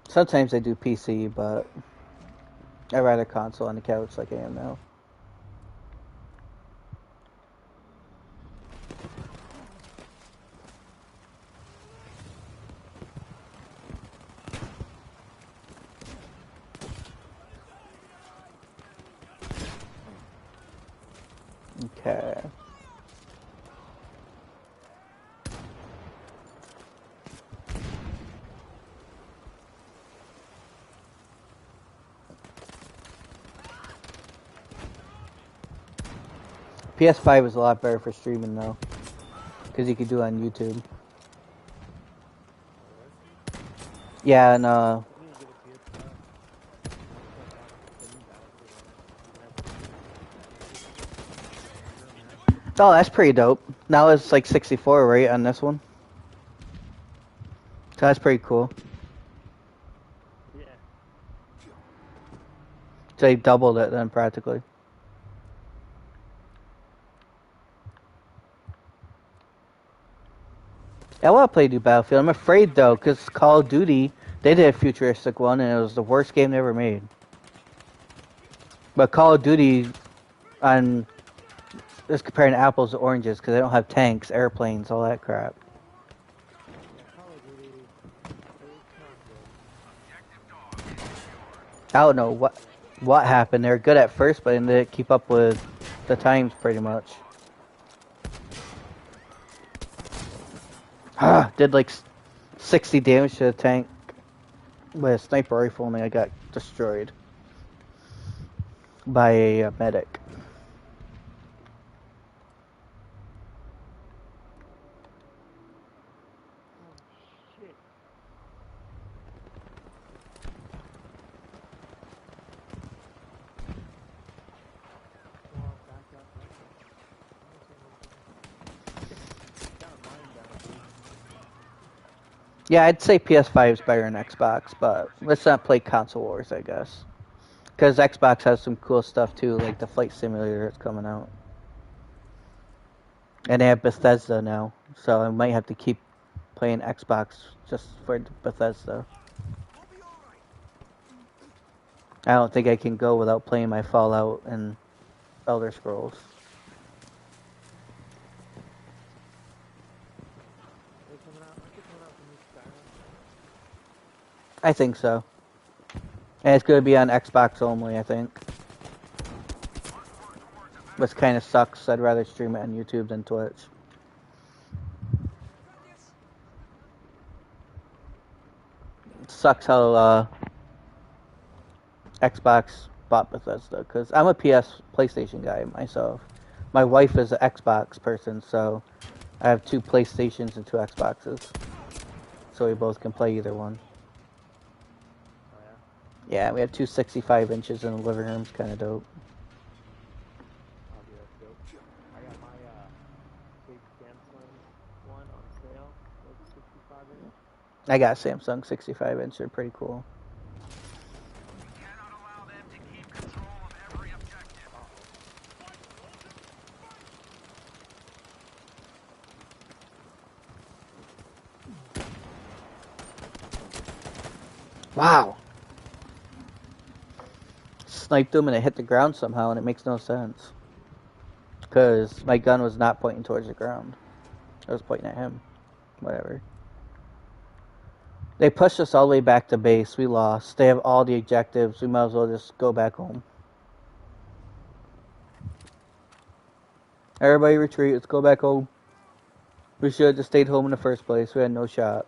Sometimes I do PC, but I ride a console on the couch like I am now. Okay. PS5 is a lot better for streaming though, because you could do it on YouTube. Yeah, and oh, that's pretty dope. Now it's like 64, right, on this one? So that's pretty cool. Yeah. So they doubled it then, practically. I want to play New Battlefield. I'm afraid, though, because Call of Duty They did a futuristic one, and it was the worst game they ever made. But Call of Duty, on just comparing apples to oranges, because they don't have tanks, airplanes, all that crap. Yeah, Call of Duty, it's not good. Objective dog is secured. I don't know what happened. They were good at first, but they didn't keep up with the times pretty much. Did like 60 damage to the tank with a sniper rifle, and I got destroyed by a medic. Oh, shit. Come on, back up, back up. Got a mine down, dude. Yeah, I'd say PS5 is better than Xbox, but let's not play console wars, I guess. Because Xbox has some cool stuff too, like the flight simulator that's coming out. And they have Bethesda now, so I might have to keep playing Xbox just for Bethesda. I don't think I can go without playing my Fallout and Elder Scrolls. Are they coming out? Aren't they coming out with a new Skyrim? I think so. And it's going to be on Xbox only, I think. Which kind of sucks. I'd rather stream it on YouTube than Twitch. It sucks how Xbox bought Bethesda, because I'm a PlayStation guy myself. My wife is an Xbox person, so I have 2 PlayStations and 2 Xboxes. So we both can play either one. Oh, yeah? Yeah, we have 2 65 inches in the living room. It's kind of dope. Oh, dude, that's dope. I got my, big Samsung one on sale. It's 65-inch. I got a Samsung 65 inch. They're pretty cool. We cannot allow them to keep control of every objective. Uh-oh. Wow. Sniped him and it hit the ground somehow, and it makes no sense. Because my gun was not pointing towards the ground. I was pointing at him. Whatever. They pushed us all the way back to base. We lost. They have all the objectives. We might as well just go back home. Everybody retreat. Let's go back home. We should have just stayed home in the first place. We had no shot.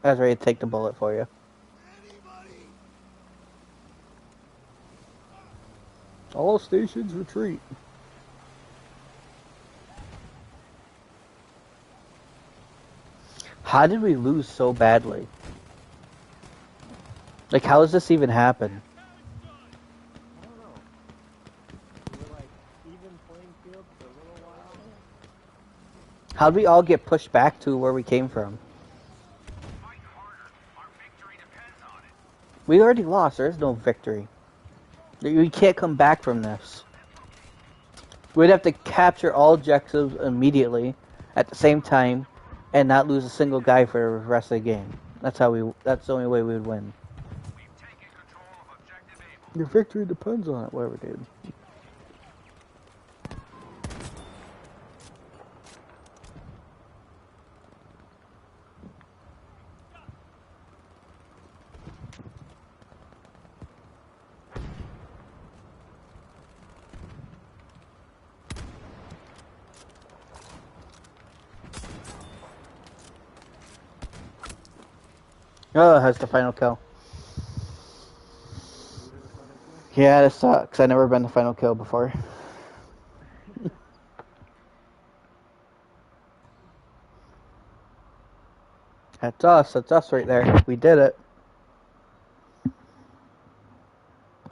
I was ready to take the bullet for you. All stations retreat. How did we lose so badly? Like, how does this even happen? I don't know. We were like even playing field for a little while. How'd we all get pushed back to where we came from? Fight harder. Our victory depends on it. We already lost. There is no victory. We can't come back from this. We'd have to capture all objectives immediately at the same time and not lose a single guy for the rest of the game. That's the only way we would win. We've taken control of objective Able. Your victory depends on it, whatever, dude. Oh, that's the final kill. You were the final kill? Yeah, this sucks. I've never been the final kill before. That's us. That's us right there. We did it.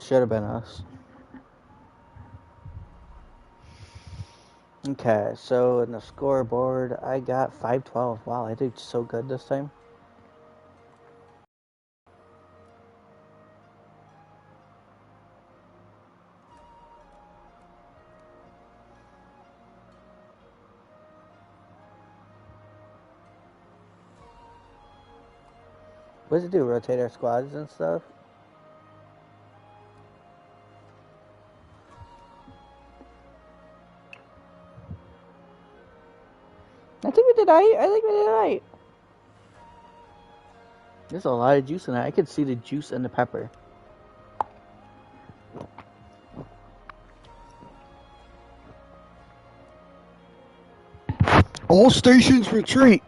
Should have been us. Okay, so in the scoreboard, I got 512. Wow, I did so good this time. What does it do? Rotate our squads and stuff? I think we did right. I think we did right. There's a lot of juice in that. I could see the juice and the pepper. All stations retreat.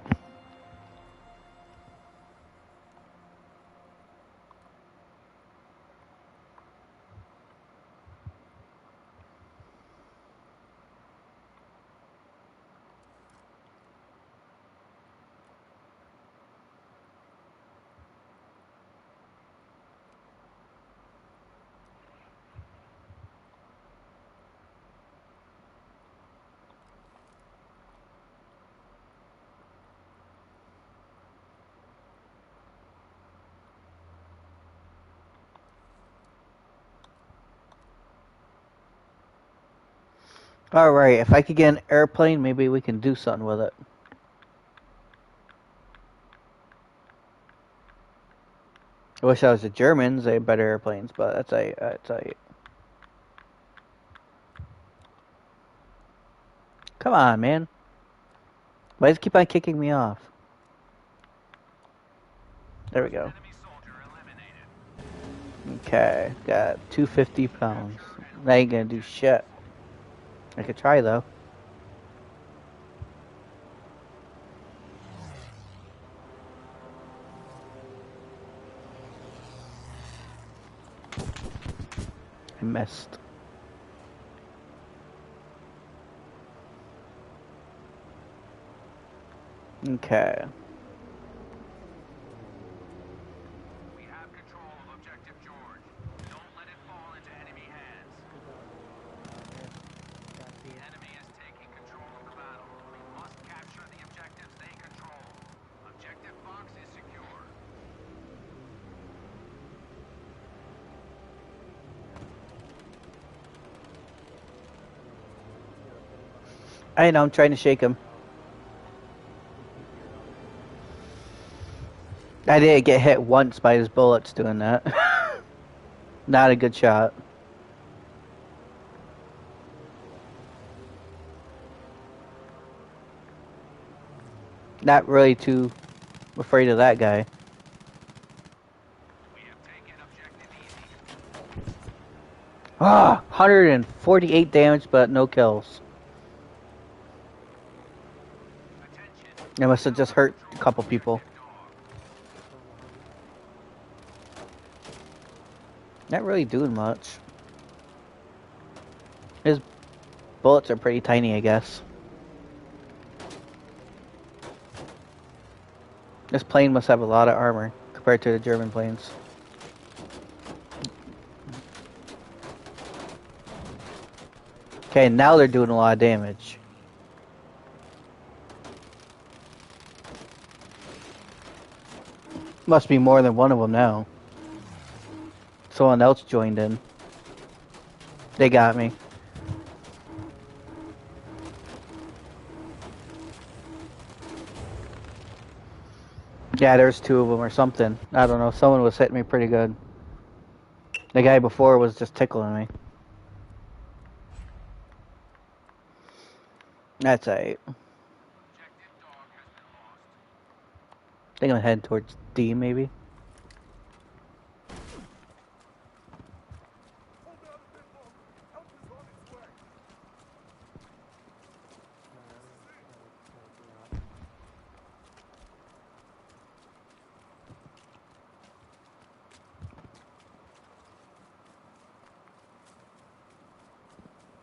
Alright, if I could get an airplane, maybe we can do something with it. I wish I was the Germans. They had better airplanes, but that's a. Come on, man. Why does it keep on kicking me off? There we go. Okay, got 250 pounds. That ain't gonna do shit. I could try though. I missed. Okay. We have control of Objective George. Don't let it fall into enemy hands. The enemy is taking control of the battle. We must capture the objectives they control. Objective Fox is secure. I know, I'm trying to shake him. I did get hit once by his bullets doing that. Not a good shot. Not really too afraid of that guy. We have taken objective easy. Ah, 148 damage, but no kills. Attention. I must have just hurt a couple people. Not really doing much. His bullets are pretty tiny, I guess. This plane must have a lot of armor compared to the German planes. Okay, now they're doing a lot of damage. Must be more than one of them now. Someone else joined in. They got me. Yeah, there's two of them or something. I don't know. Someone was hitting me pretty good. The guy before was just tickling me. That's alright. Objective dog has been lost. I think I'm heading towards D, maybe.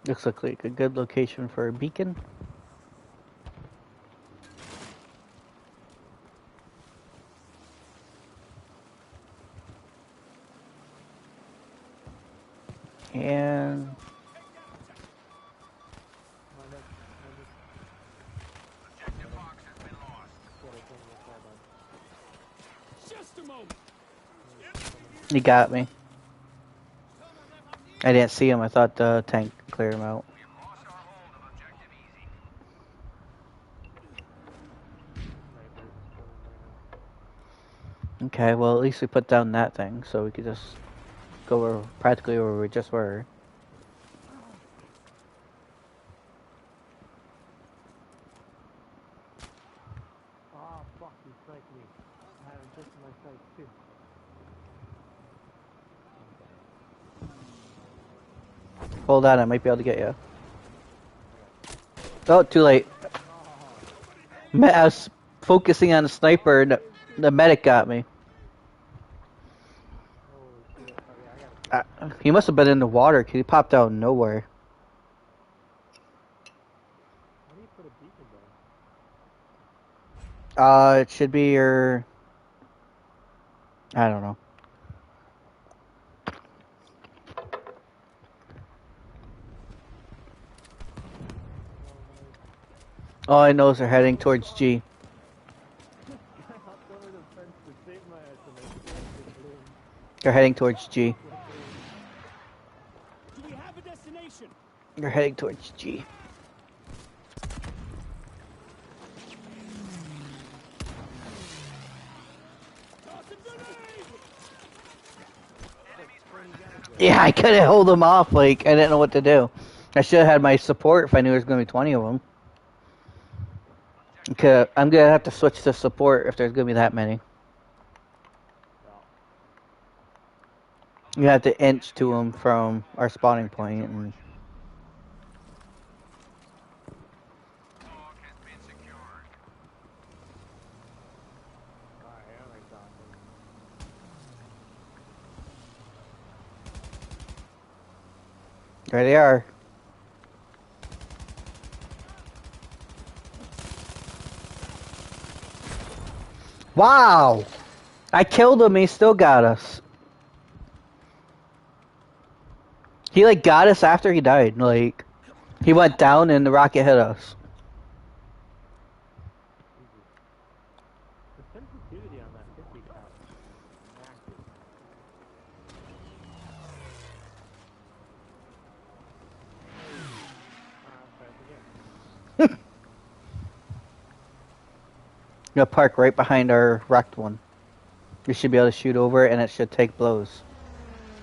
Looks like a good location for a beacon. And Objective Fox has been lost. Just a moment. he got me. I didn't see him. I thought the tank cleared him out. We have lost our hold of Objective Easy. Okay, well at least we put down that thing, so we could just go where, practically where we just were. Ah, fuck, he sniped me. I had him just in my sights, too. Hold on, I might be able to get you. Okay. Oh, too late. Oh, I was focusing on the sniper, and the medic got me. holy shit. Okay, I gotta switch. He must have been in the water, because he popped out of nowhere. How do you put a beacon down? It should be your... I don't know. All I know is they're heading towards G. This guy hopped over the fence to save my ass and I slammed him. They're heading towards G. Do we have a destination? They're heading towards G. Toss a grenade! Yeah, I couldn't hold them off. Like, I didn't know what to do. I should have had my support if I knew there was going to be 20 of them. Okay, I'm going to have to switch to support if there's going to be that many. You have to inch to them from our spawning point. And Dog has been secured. Alright, I'm exhausted. there they are. Wow! I killed him, he still got us. He, like, got us after he died. Like, he went down and the rocket hit us. Jesus. The sensitivity on that 50 cal is massive. Let's try this again. I'm gonna park right behind our wrecked one. You should be able to shoot over it and it should take blows.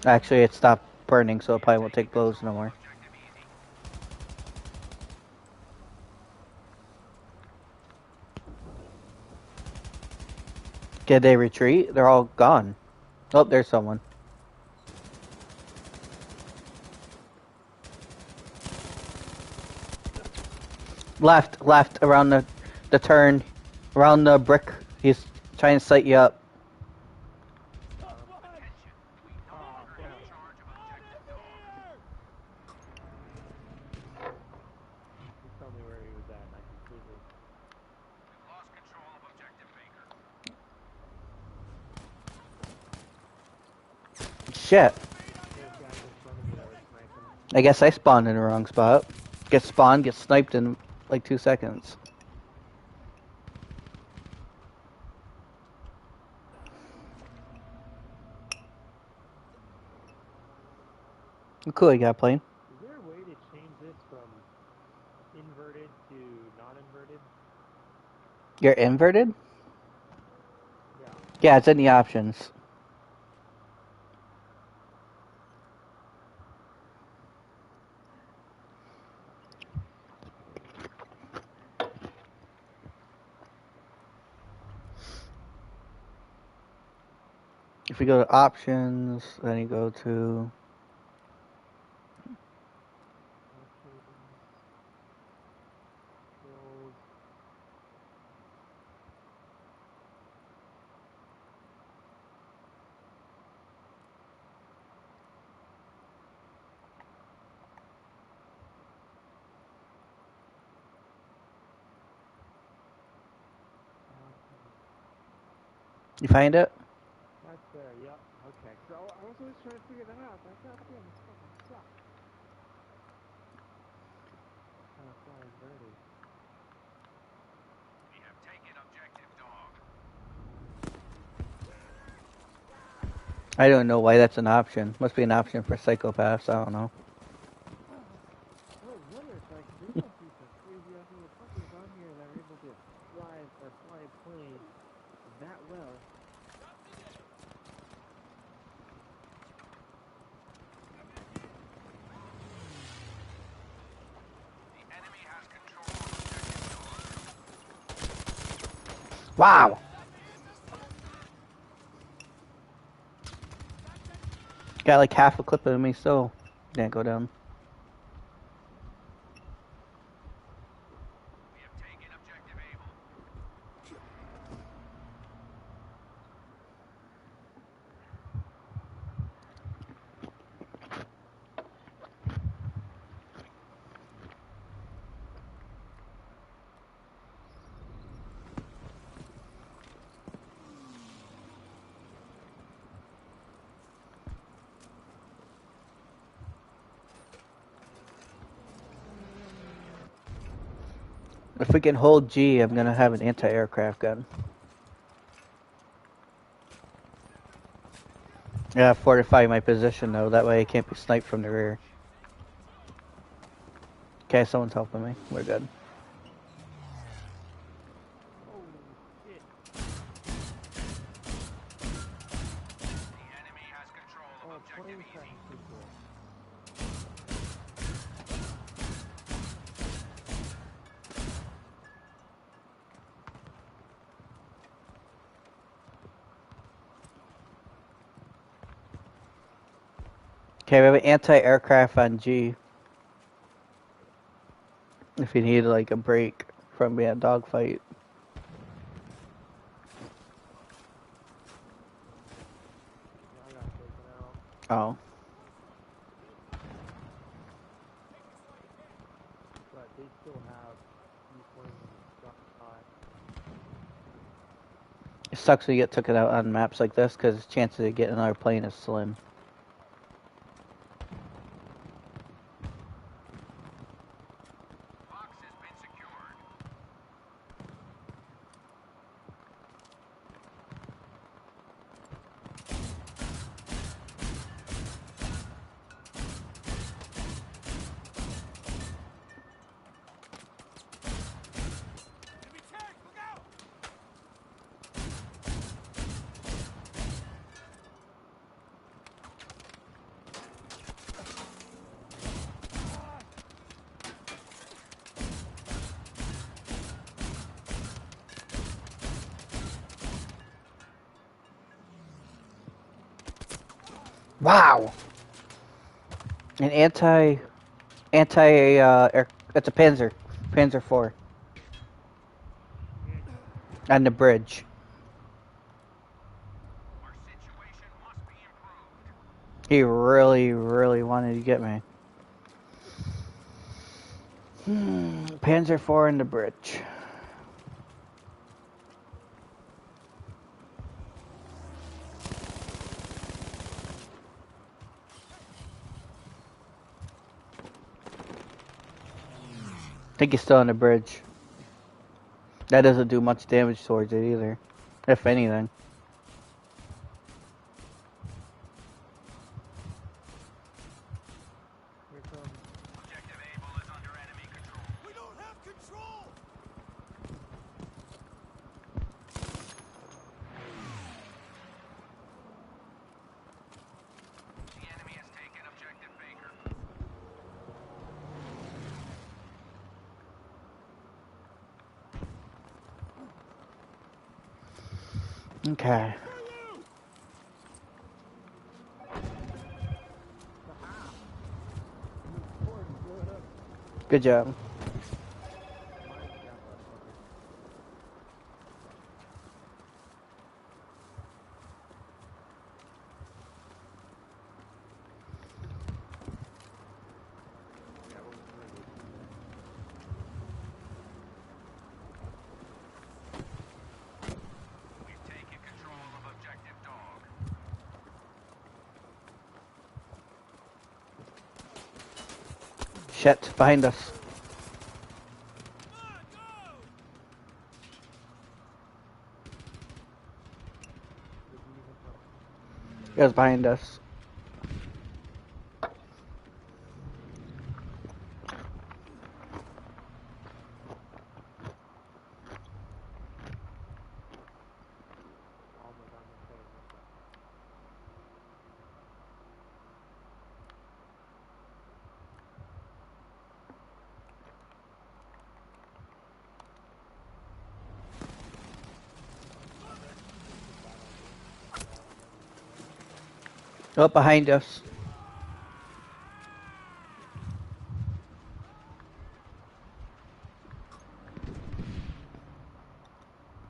Actually, it stopped burning, so it probably won't take blows no more. Objective easy. Did they retreat? They're all gone. Oh, there's someone. Left, around the turn, around the brick. He's trying to sight you up. Attention. We no Oh, longer damn. have charge of objective dog. Just tell me where he was at and I completely... We've lost control of objective Baker. Shit. There's guys in front of me that were sniping. I guess I spawned in the wrong spot. Get spawned, get sniped in like 2 seconds. Cool, you got a plane. Is there a way to change this from inverted to non-inverted? You're inverted? Yeah. Yeah, it's in the options. If you go to options, then you go to... Options. Controls. You find it? That's there, yep. Okay. So I was always trying to figure that out. Like, God damn, this fucking sucks. How to fly inverted. We have taken objective dog. I don't know why that's an option. Must be an option for psychopaths, I don't know. I always wonder, it's like, there must be some crazy ass motherfuckers on here that are able to fly a plane that well. Wow! Got like half a clip of me, so didn't go down. We have taken objective Able. If we can hold G, I'm gonna have an anti-aircraft gun. Yeah, fortify my position though. That way I can't be sniped from the rear. Okay, someone's helping me. We're good. Holy shit. The enemy has control of Oh, objective plane Easy. crash is cool. Okay, we have an anti-aircraft on G. If you need like a break from a dogfight. Yeah, I got taken out. Oh. But they still have G-planes in the sky. It sucks when you get taken out on maps like this because chances of getting another plane is slim. Box has been secured. Enemy tank, look out! Wow! An air, it's a Panzer 4 on the bridge. Our situation must be improved. He really, really wanted to get me. Panzer 4 on the bridge. I think he's still on the bridge. That doesn't do much damage towards it either, if anything. Here comes. Objective Able is under enemy control. We don't have control! The enemy has taken objective Baker. Okay. Aha! And the sword blew it up. Good job. Mine got that fucker. Yeah, we're gonna go see that. We've taken control of objective Dog. Shit, behind us. Come on, go! Where'd you even come? It was behind us. Almost on the plane. What's up? Oh, behind us.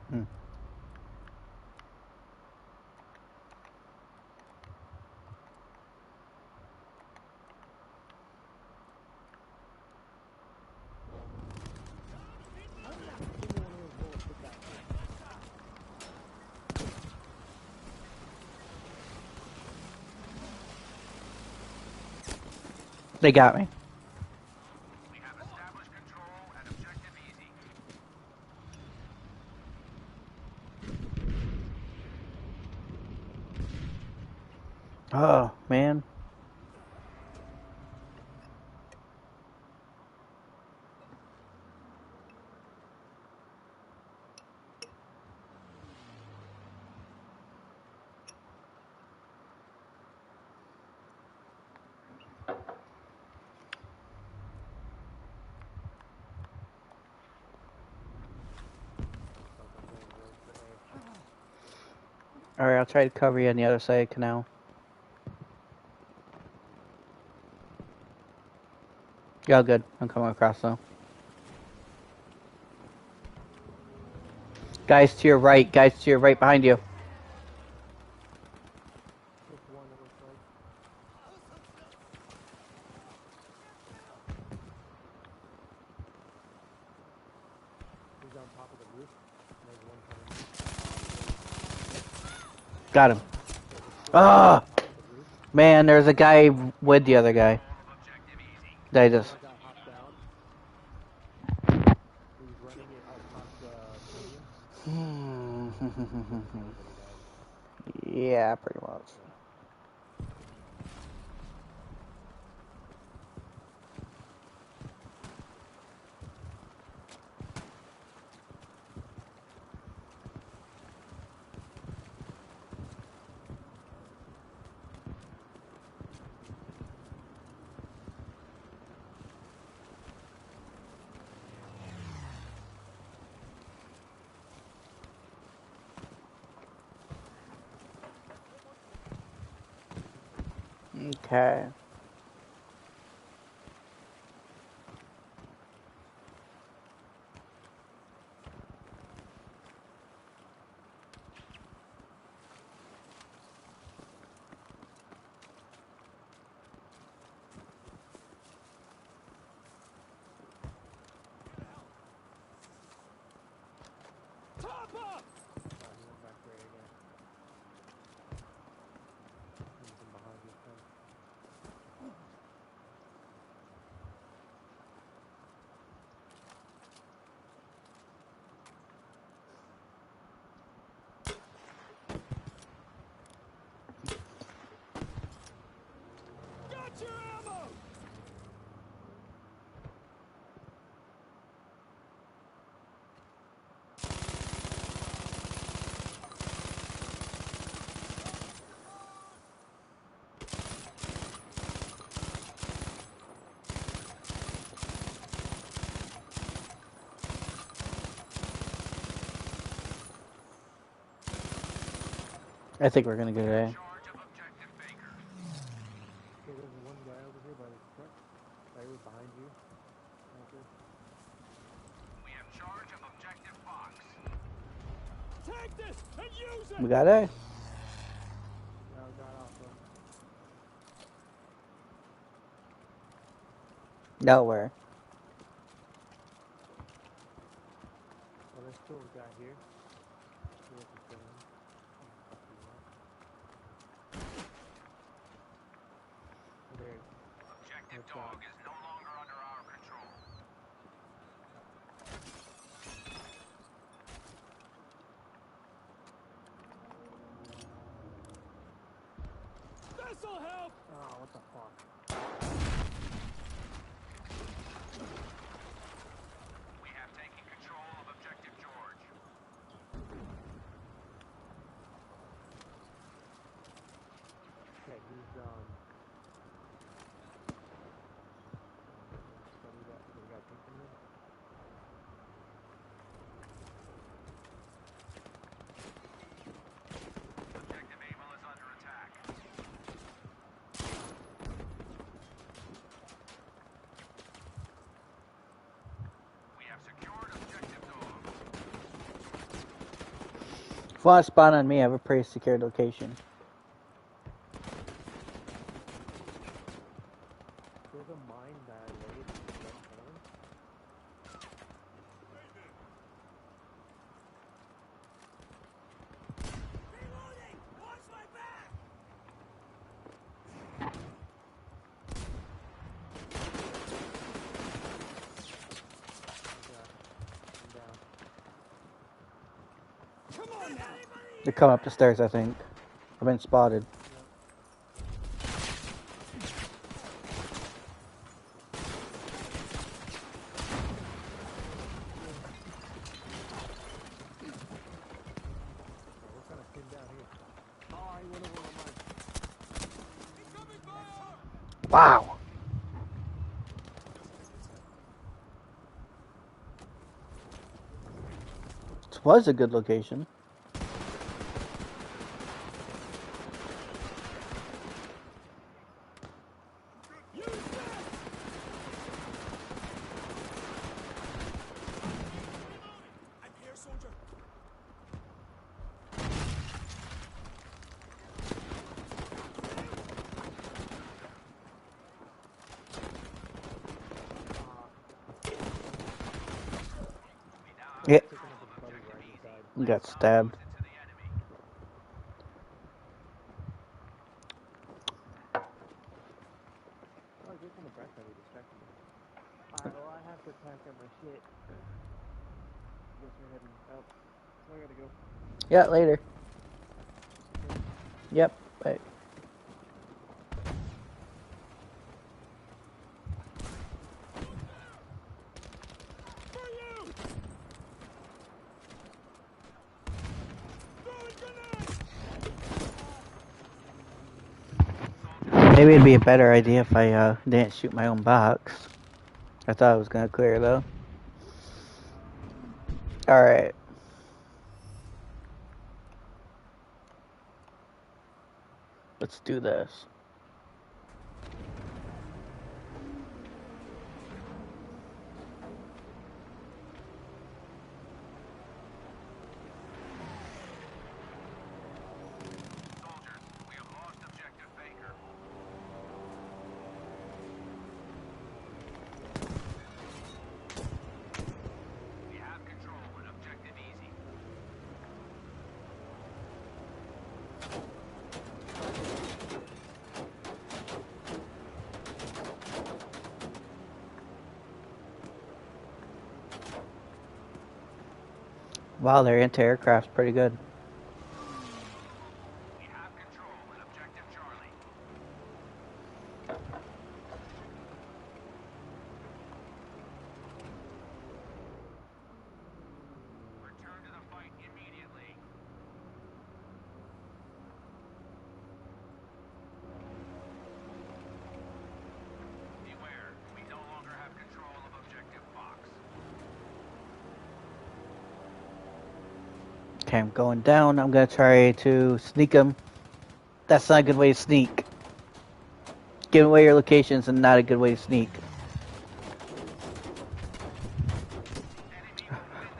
Hmm. Give me one of those bullets with that shit. They got me. We have established control and objective easy. Oh, man. Fuck, I'm going rogue for A. Alright, I'll try to cover you on the other side of the canal. You're all good. I'm coming across though. Guys to your right. Guys to your right behind you. Just one, it looks like. He's on top of the roof. And there's one coming in. Got him. There's a still Ah! on top of the roof. Man, there's a guy with the other guy. Control of objective easy. They just... That guy hopped down. He's running it across the stadium. Everybody died. yeah, pretty much. Okay. Top up! He went back there again. He's from behind this fence. Got your ammo! I think we're gonna get it. Charge of objective Baker. Okay, there's one guy over here by this truck. Right here behind you. Sniper. We have charge of objective Fox. Take this and use it! We got A. Yeah, I got off him. Nowhere. Oh, there's still a guy here. See what he's doing. Fuck you up. There. Objective What's Dog that? is no longer under our control. This'll help! Oh, what the fuck? We have taken control of objective George. Okay, he's what do we got? We got pink from him? Objective Able is under attack. If you want to spawn on me, I have a pretty secure location. There's a mine that I laid in the left corner. Reloading! Watch my back! Oh god. I'm down. Come on now! They're coming up the stairs, I think. I've been spotted. Yep. Alright, we're kind of pinned down here. Oh, he went over one of mine. Incoming fire! Wow! This was a good location. Use this! I'm here, soldier. Yeah, Picking up his buddy right beside. you got stabbed. Into the enemy. Oh, just on the backside, he distracted me. Alright, well, I have to pack up my shit. Guess we're heading out. So I gotta go. Yeah, later. Okay. Yep. Wait. For you! Throwing grenade! Maybe it'd be a better idea if I didn't shoot my own box. I thought I was gonna clear though. Alright. Let's do this. Soldiers, we have lost objective Baker. We have control and objective easy. Wow, their anti-aircraft's pretty good. We have control and objective Charlie. Return to the fight immediately. Beware, we no longer have control of objective Fox. Okay, I'm going down. I'm gonna try to sneak them. That's not a good way to sneak. Giving away your locations is not a good way to sneak.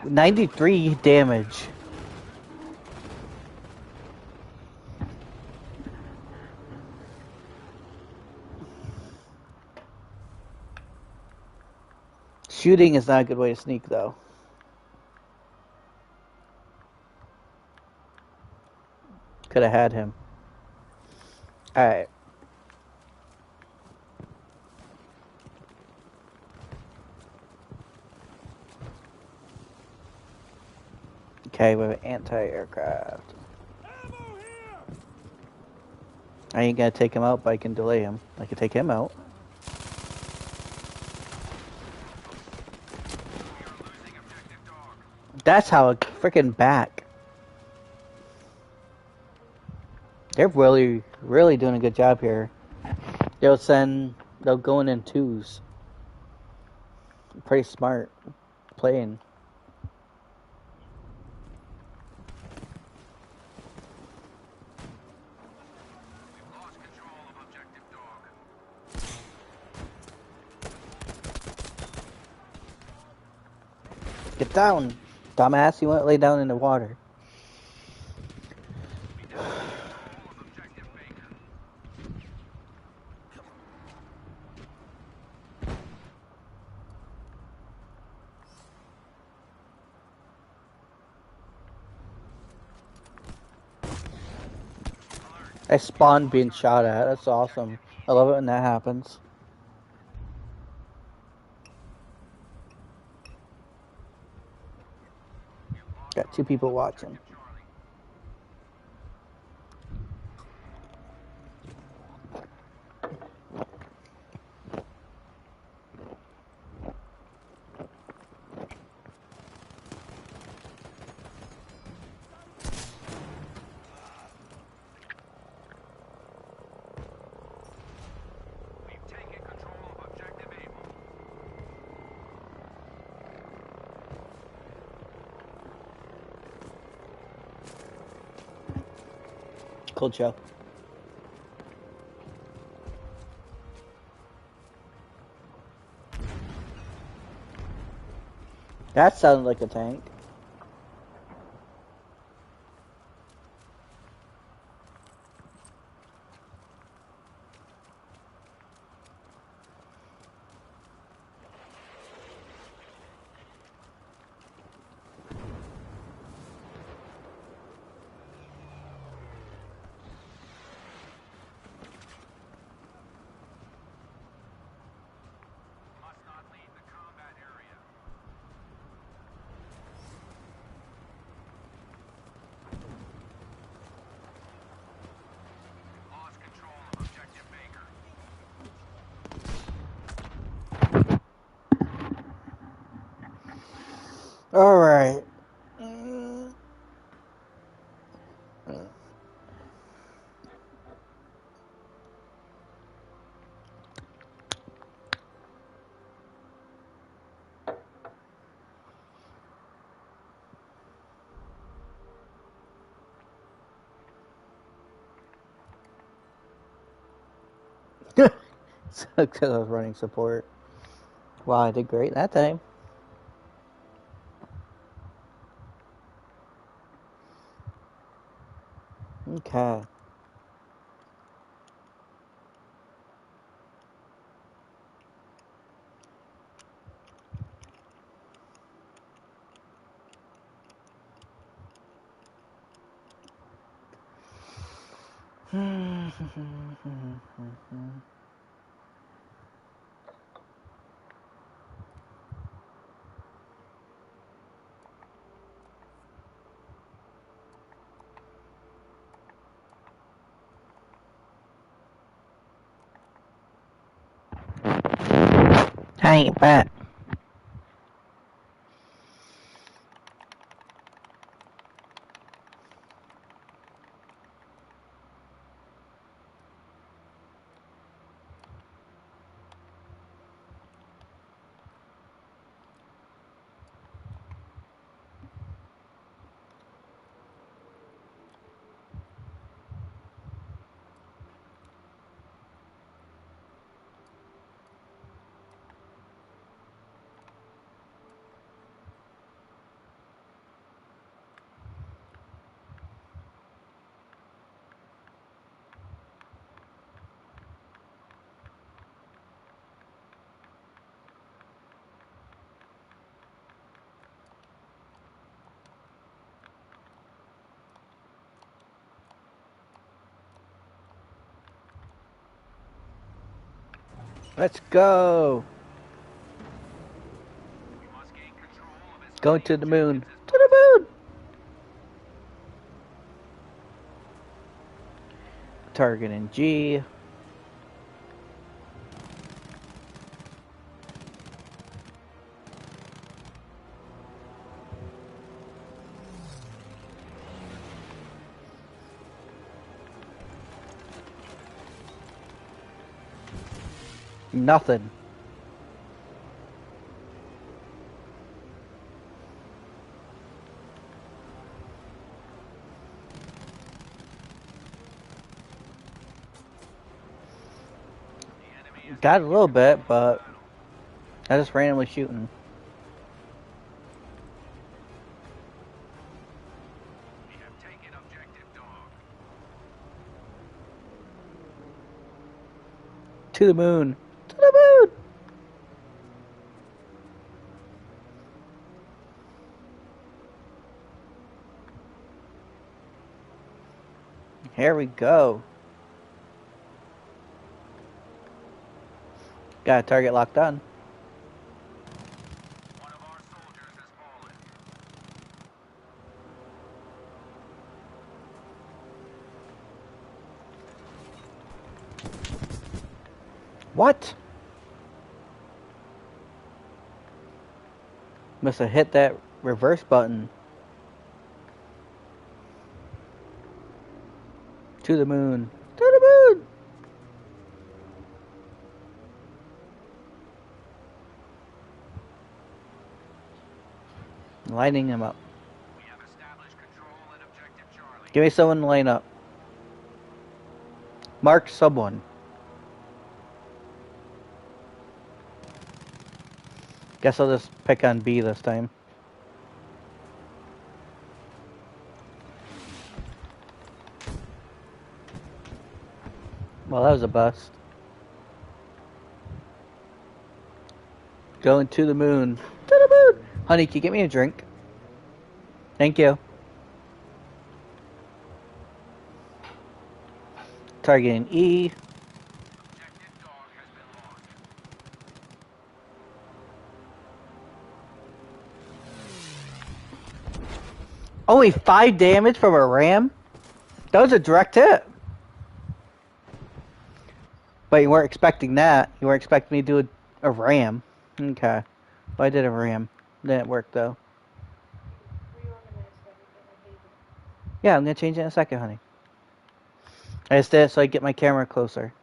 93 damage. Shooting is not a good way to sneak, though. Could have had him. Alright. Okay, we have an anti-aircraft. Ammo here! I ain't gonna take him out, but I can delay him. I can take him out. We are losing objective Dog. That's how a freaking back. They're really, really doing a good job here. They'll go in twos. Pretty smart playing. We've lost control of objective Dog. Get down, dumbass. You won't lay down in the water. I spawn being shot at. That's awesome. I love it when that happens. Got two people watching. We've taken control of objective Able. Cool show. That sounded like a tank. Must not leave the combat area. Lost control of objective Baker. All right. Because I was running support. Wow, I did great that time. Okay. I ain't fat. Let's go. We must gain control of as Going many to the moon. objectives as To the moon. Target in G. Nothing. The enemy is Got a little bit, control of the but battle. I just randomly shooting. We have taken objective Dog. To the moon. To the moon. Here we go. Got a target locked on. One of our soldiers has fallen. What? Must have hit that reverse button. To the moon. To the moon! Lighting him up. We have established control at Objective Charlie. Give me someone to line up. Mark someone. Guess I'll just pick on B this time. Well, that was a bust. Going to the moon. To the moon! Honey, can you get me a drink? Thank you. Targeting E. Objective dog has been lost. Only 5 damage from a ram? That was a direct hit. But you weren't expecting that. You weren't expecting me to do a ram. Okay. Well, I did a ram. Didn't work though. Yeah, I'm gonna change it in a second, honey. I just did it so I get my camera closer.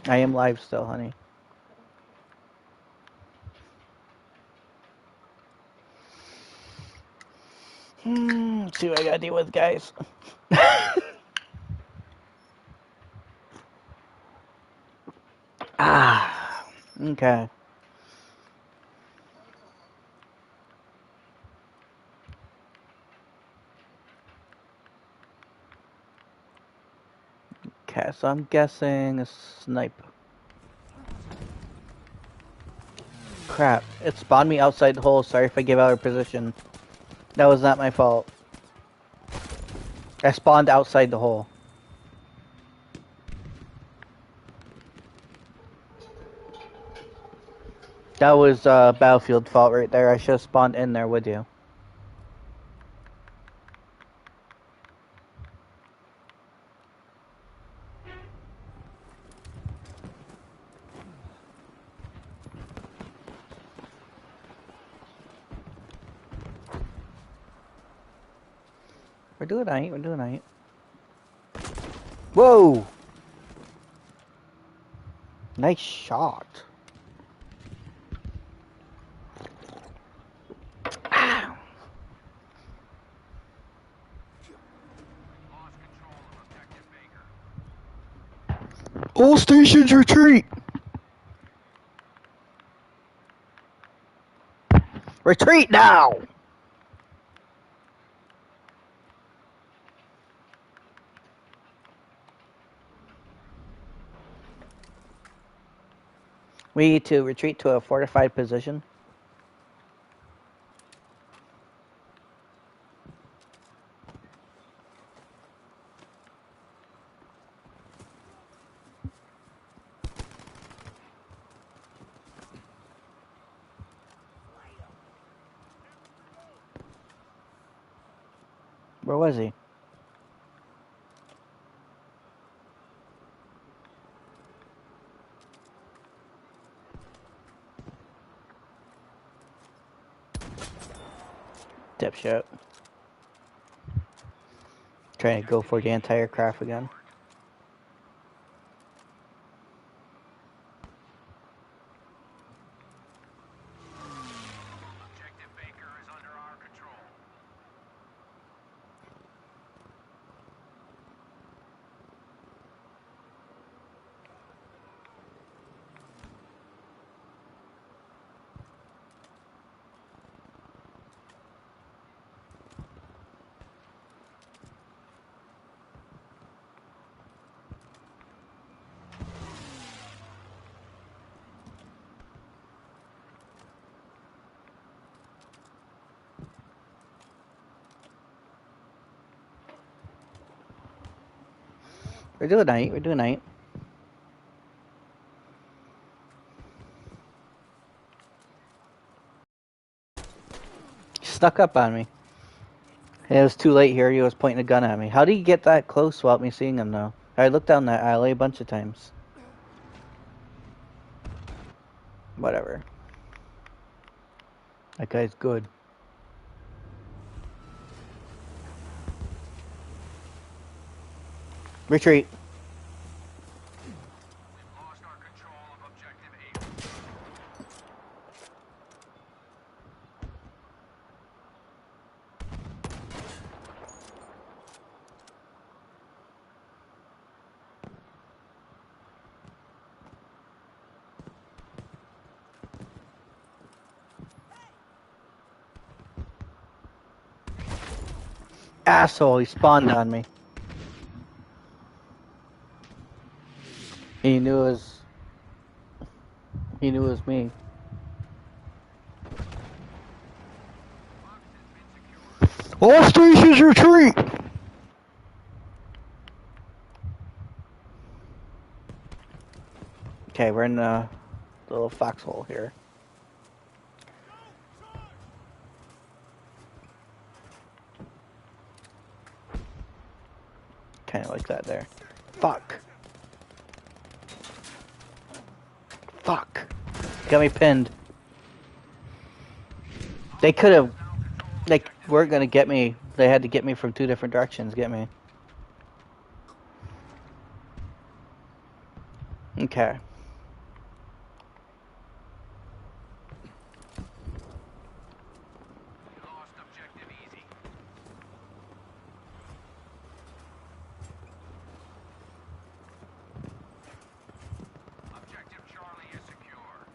I am live still, honey. See what I gotta deal with, guys. Ah, okay. Okay, so I'm guessing a snipe. Crap, it spawned me outside the hole. Sorry if I gave out our position. That was not my fault. I spawned outside the hole. That was Battlefield fault right there. I should have spawned in there with you. We're doing alright, we're doing alright. Whoa! Nice shot. Ow. Lost control of Objective Baker. All stations retreat! Retreat now! We need to retreat to a fortified position. Where was he? Dipshit. Trying to go for the entire craft again. Objective Baker is under our control. We're doing night. We're doing night. He snuck up on me. And it was too late here. He was pointing a gun at me. How did he get that close without me seeing him, though? I looked down that alley a bunch of times. Whatever. That guy's good. Retreat. We've lost our control of objective Able. Asshole, he spawned on me. He knew it was me. All stations retreat! Okay, we're in the little foxhole here. Kind of like that there. Fuck. Fuck. Got me pinned. They could have... They weren't going to get me. They had to get me from two different directions. Get me. Okay. We lost objective Easy. Objective Charlie is secure.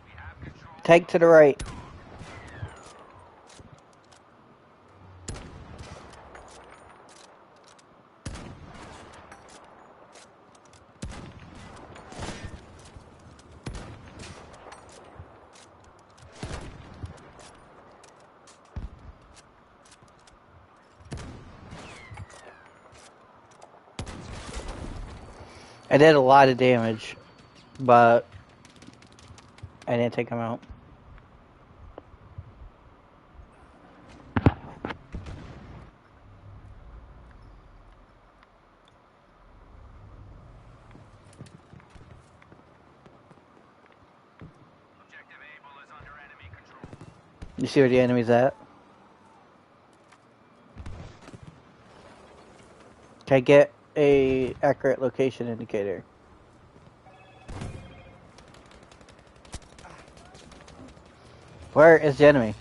We have control. Tank to the right. I did a lot of damage, but I didn't take him out. Objective Able is under enemy control. You see where the enemy's at? Can I get a accurate location indicator? Where is the enemy?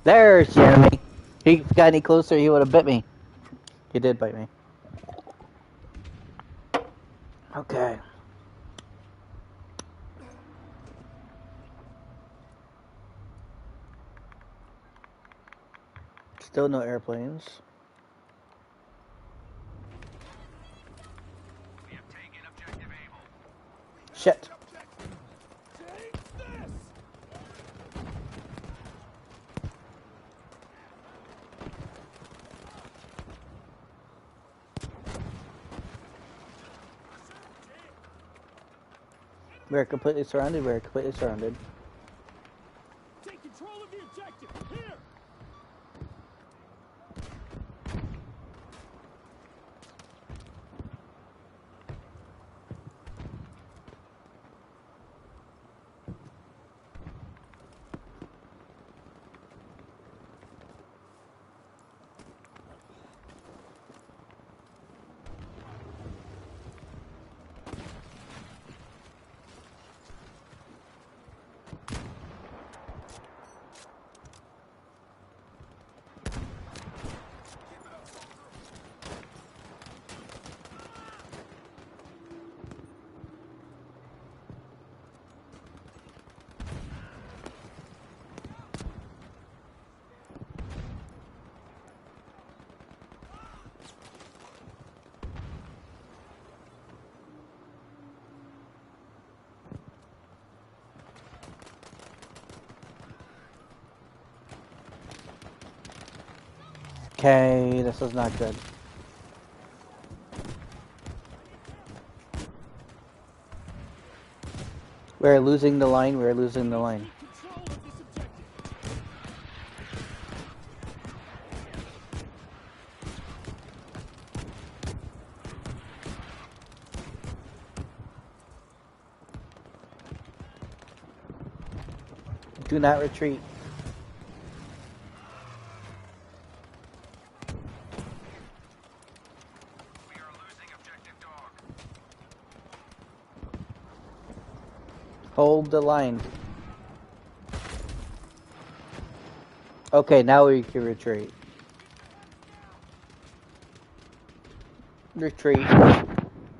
There's the enemy. He got any closer, he would have bit me. He did bite me. Okay. Still no airplanes. We have taken objective Able. Shit. Take this! We're completely surrounded. We're completely surrounded. Take control of the objective! Here! Okay, this is not good. We're losing the line, we're losing the line. Keep control of this objective. Do not retreat. We are losing objective dog. Hold the line. Okay, now we can retreat. Retreat.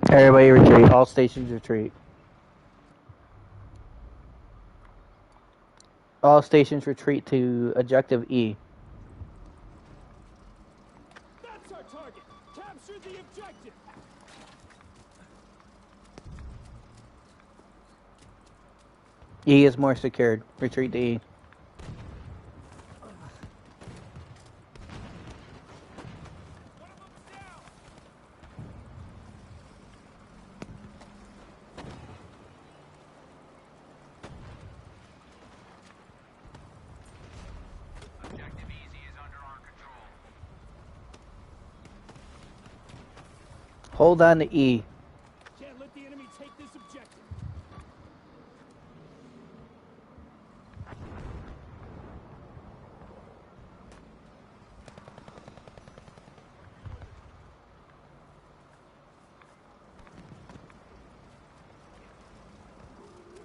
Everybody retreat. All stations retreat. All stations retreat to objective E. That's our target. Capture the objective. E is more secured. Retreat to E. Objective easy is under our control. Hold on to E. Can't let the enemy take this objective.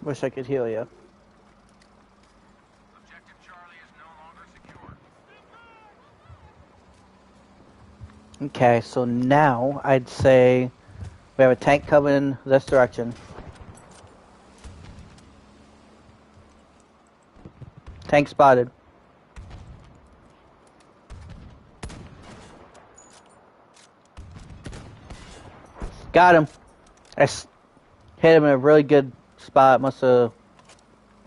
Wish I could heal you. Objective Charlie is no longer secure. Okay, so now I'd say we have a tank coming this direction. Tank spotted. Got him. Hit him in a really good spot. Must have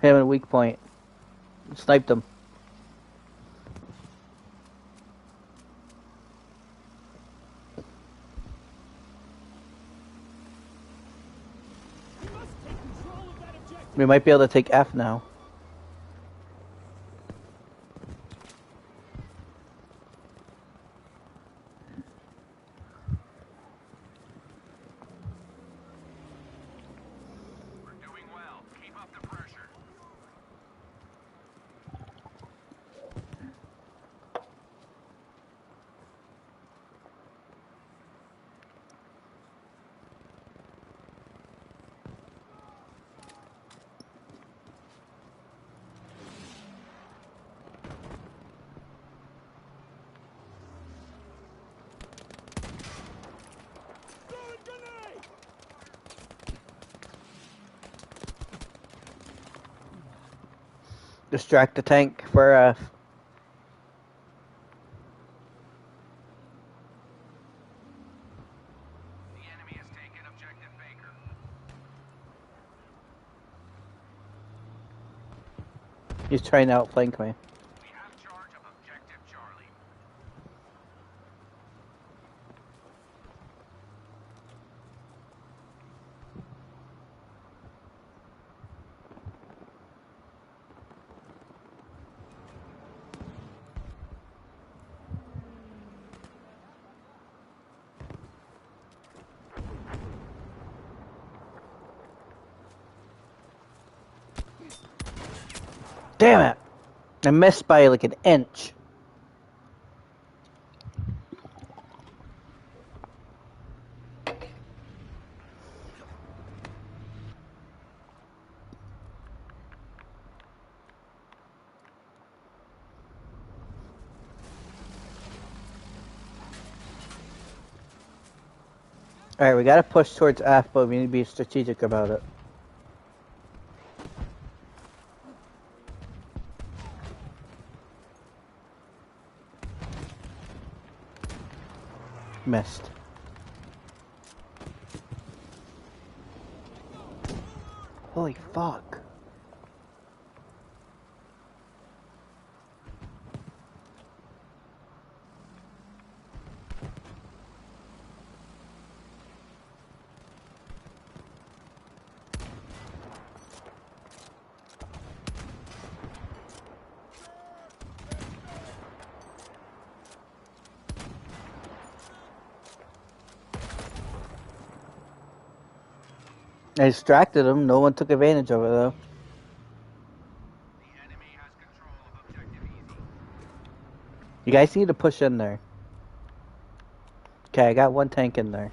hit him in a weak point. Sniped him. We must take control of that objective. We might be able to take F now. We're doing well. Keep up the pressure. Throwing grenade. Distract the tank for F. The enemy has taken objective Baker. He's trying to outflank me. We have charge of objective Charlie. Damn it! I missed by like an inch. Alright, we gotta push towards F, but we need to be strategic about it. Missed. Holy fuck. I distracted them. No one took advantage of it though. The enemy has control of objective easy. You guys need to push in there. Okay, I got one tank in there.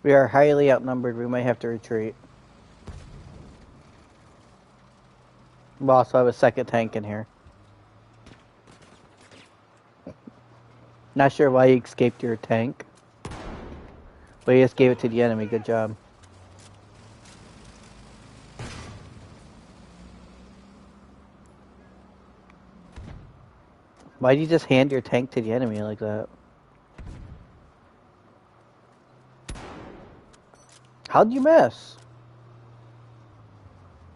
We are highly outnumbered. We might have to retreat. We also have a second tank in here. Not sure why you escaped your tank. But you just gave it to the enemy. Good job. Why'd you just hand your tank to the enemy like that? How'd you miss?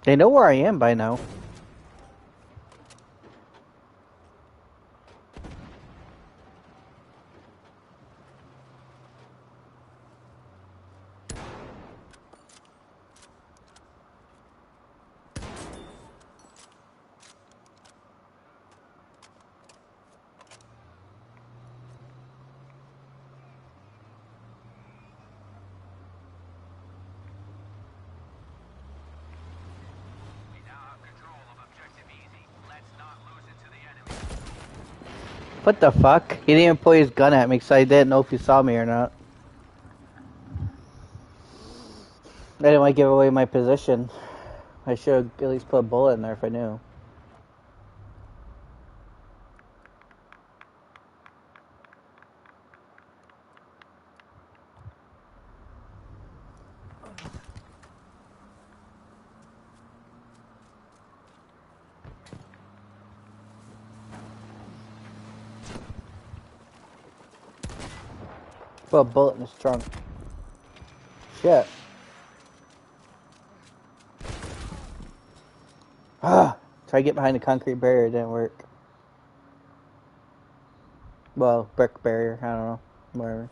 They know where I am by now. We now have control of objective easy. Let's not lose it to the enemy. What the fuck? He didn't even point his gun at me, so I didn't know if he saw me or not. I didn't want to give away my position. I should have at least put a bullet in there if I knew. Put a bullet in his trunk. Shit. Ah! Try to get behind the concrete barrier, it didn't work. Well, brick barrier, I don't know. Whatever.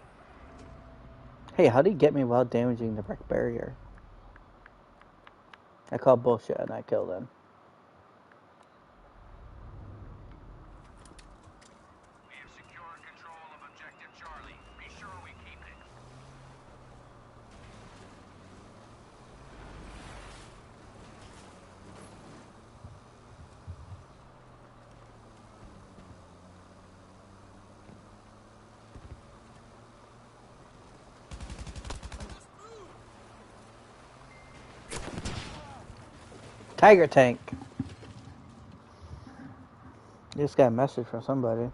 Hey, how did he get me while damaging the brick barrier? I call bullshit and I killed him. We have secured control of objective Charlie. Be sure we keep it. Tiger tank! Just got a message from somebody.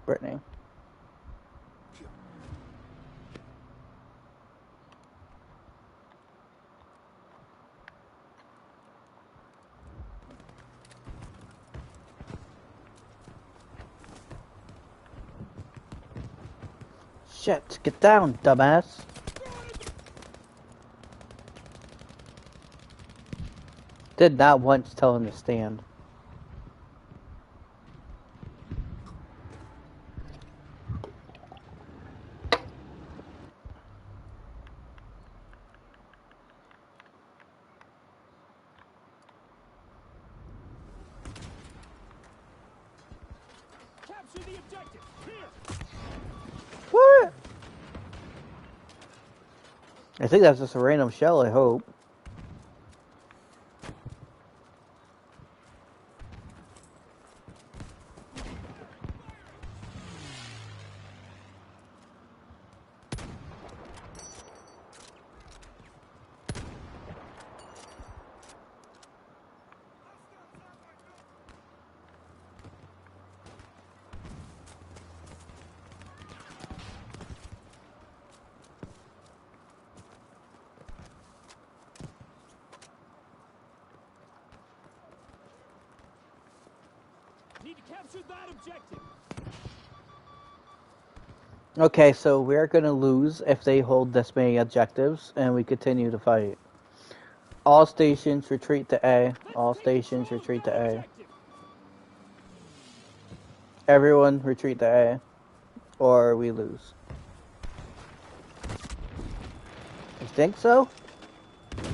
Brittany. Shit, get down, dumbass. Did not once tell him to stand. Capture the objective. Here. What? I think that's just a random shell, I hope. Need to capture that objective. Okay, so we're gonna lose if they hold this many objectives and we continue to fight. All stations retreat to A. All stations retreat to A. Objective. Everyone retreat to A, or we lose. You think so? The enemy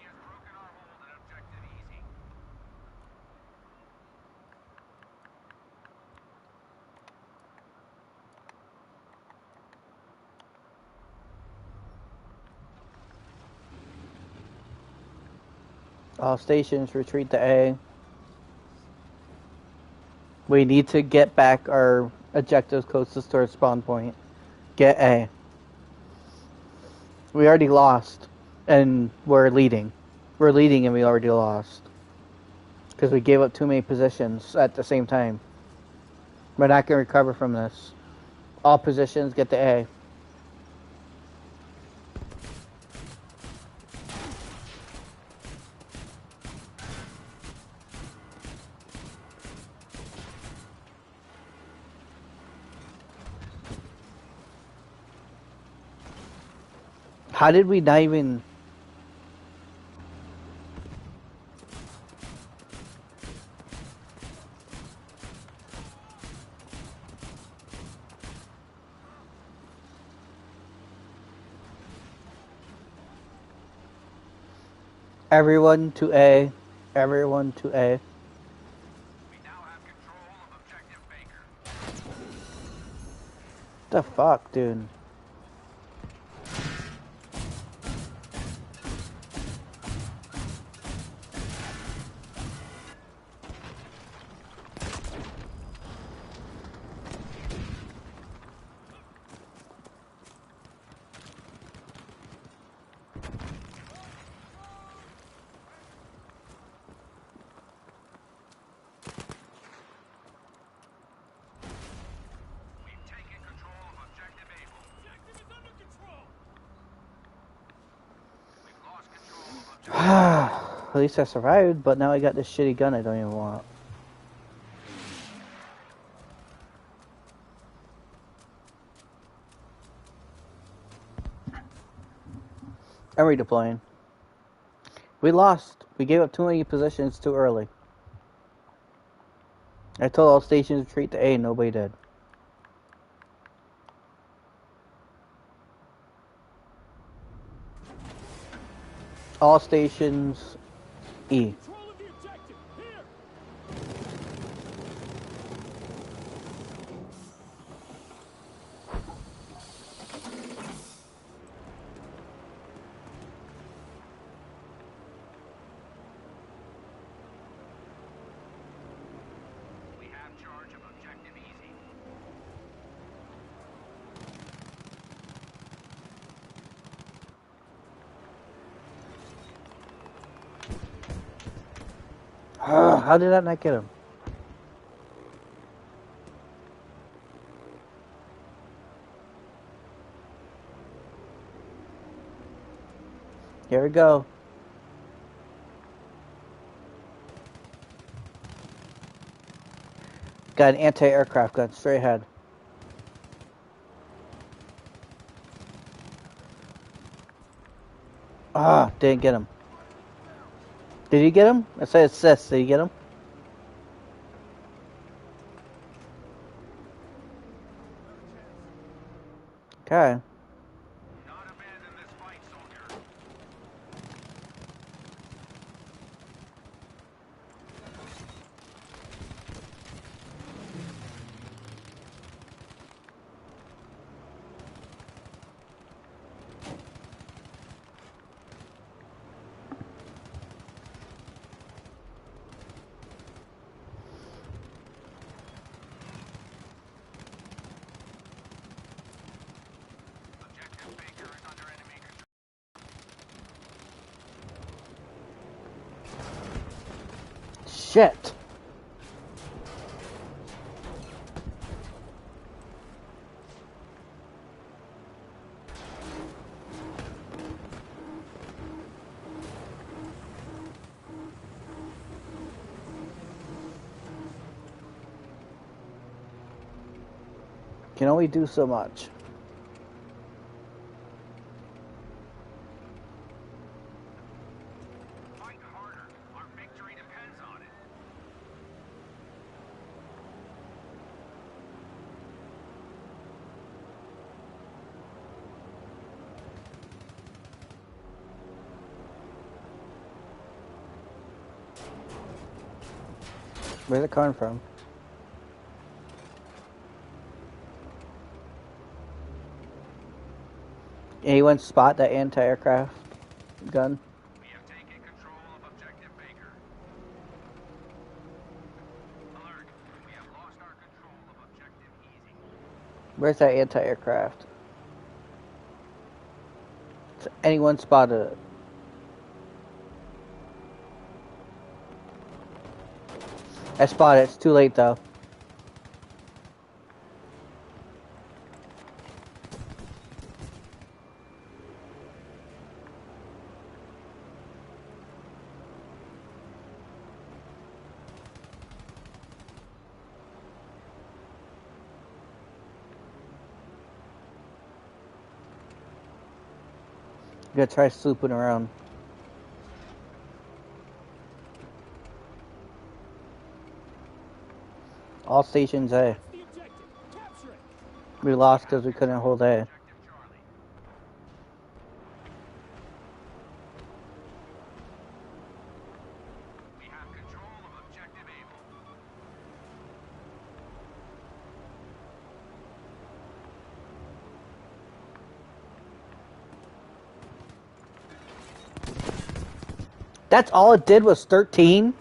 has broken our hold at objective easy. All stations retreat to A. We need to get back our objectives closest to our spawn point. Get A. We already lost, and we're leading. We're leading and we already lost. Because we gave up too many positions at the same time. We're not going to recover from this. All positions get to A. How did we not even... Everyone to A. Everyone to A. We now have control of objective Baker. The fuck, dude? We've taken control of objective Able. Objective is under control. We've lost control of objective. At least I survived, but now I got this shitty gun I don't even want. I'm redeploying. We lost. We gave up too many positions too early. I told all stations to retreat to A, nobody did. All stations E. Control of the objective. Here. We have charge of objective easy. How did that not get him? Here we go. Got an anti-aircraft gun straight ahead. Didn't get him. Did you get him? I said assist. Did you get him? Okay. Not abandon this fight, soldier. Objective Baker is under enemy control. Shit. Can only do so much. Fight harder. Our victory Where's it coming from? Anyone spot that anti-aircraft gun? We have taken control of Objective Baker. Alert. We have lost our control of Objective Easy. Where's that anti-aircraft? Anyone spotted it? I spotted it. It's too late though. I'm gonna try slooping around. All stations A. That's the objective. Capture it. We lost because we couldn't hold A. Objective Charlie. We have control of Objective Able. That's all it did was 13?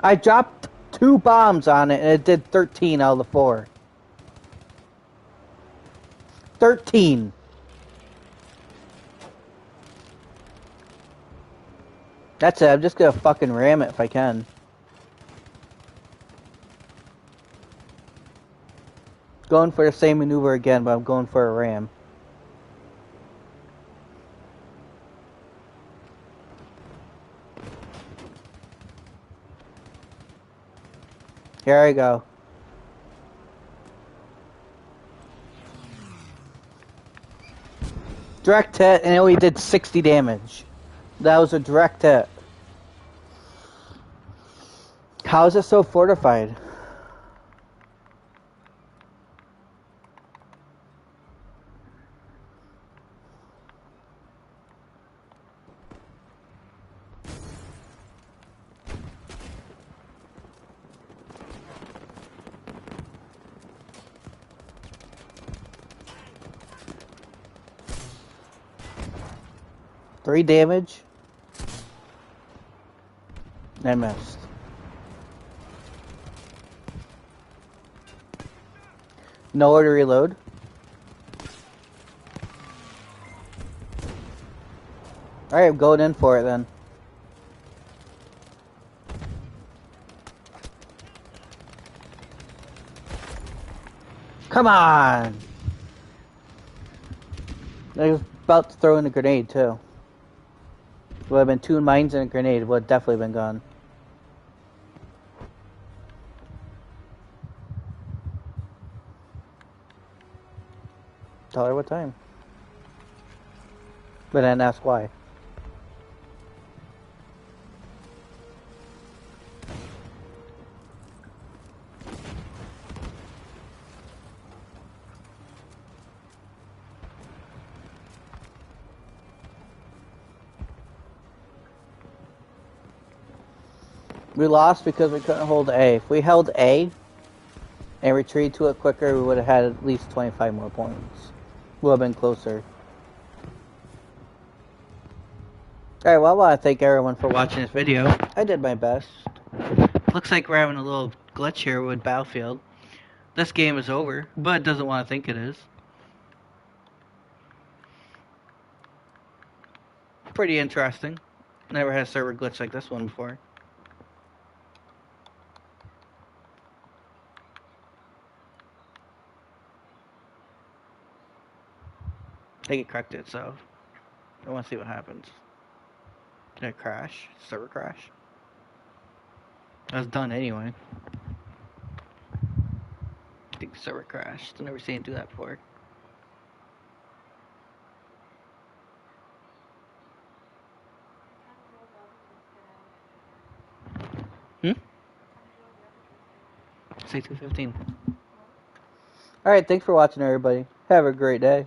I dropped 2 bombs on it and it did 13 out of the 4. 13. That's it. I'm just gonna fucking ram it if I can. Going for the same maneuver again, but I'm going for a ram. Here I go. Direct hit, and it only did 60 damage. That was a direct hit. How is it so fortified? Three damage. I missed. Nowhere to reload. Alright, I'm going in for it then. Come on! I was about to throw in a grenade too. Would have been 2 mines and a grenade. Would have definitely been gone. Tell her what time. But then ask why. We lost because we couldn't hold A. If we held A and retreated to it quicker, we would have had at least 25 more points. Would have been closer. Alright, well, I want to thank everyone for watching this video. I did my best. Looks like we're having a little glitch here with Battlefield. This game is over, but it doesn't want to think it is. Pretty interesting. Never had a server glitch like this one before. I think it corrected itself. I want to see what happens. Did it crash? Server crash? I was done anyway. I think the server crashed. I've never seen it do that before. Say 2:15. Alright, thanks for watching everybody. Have a great day.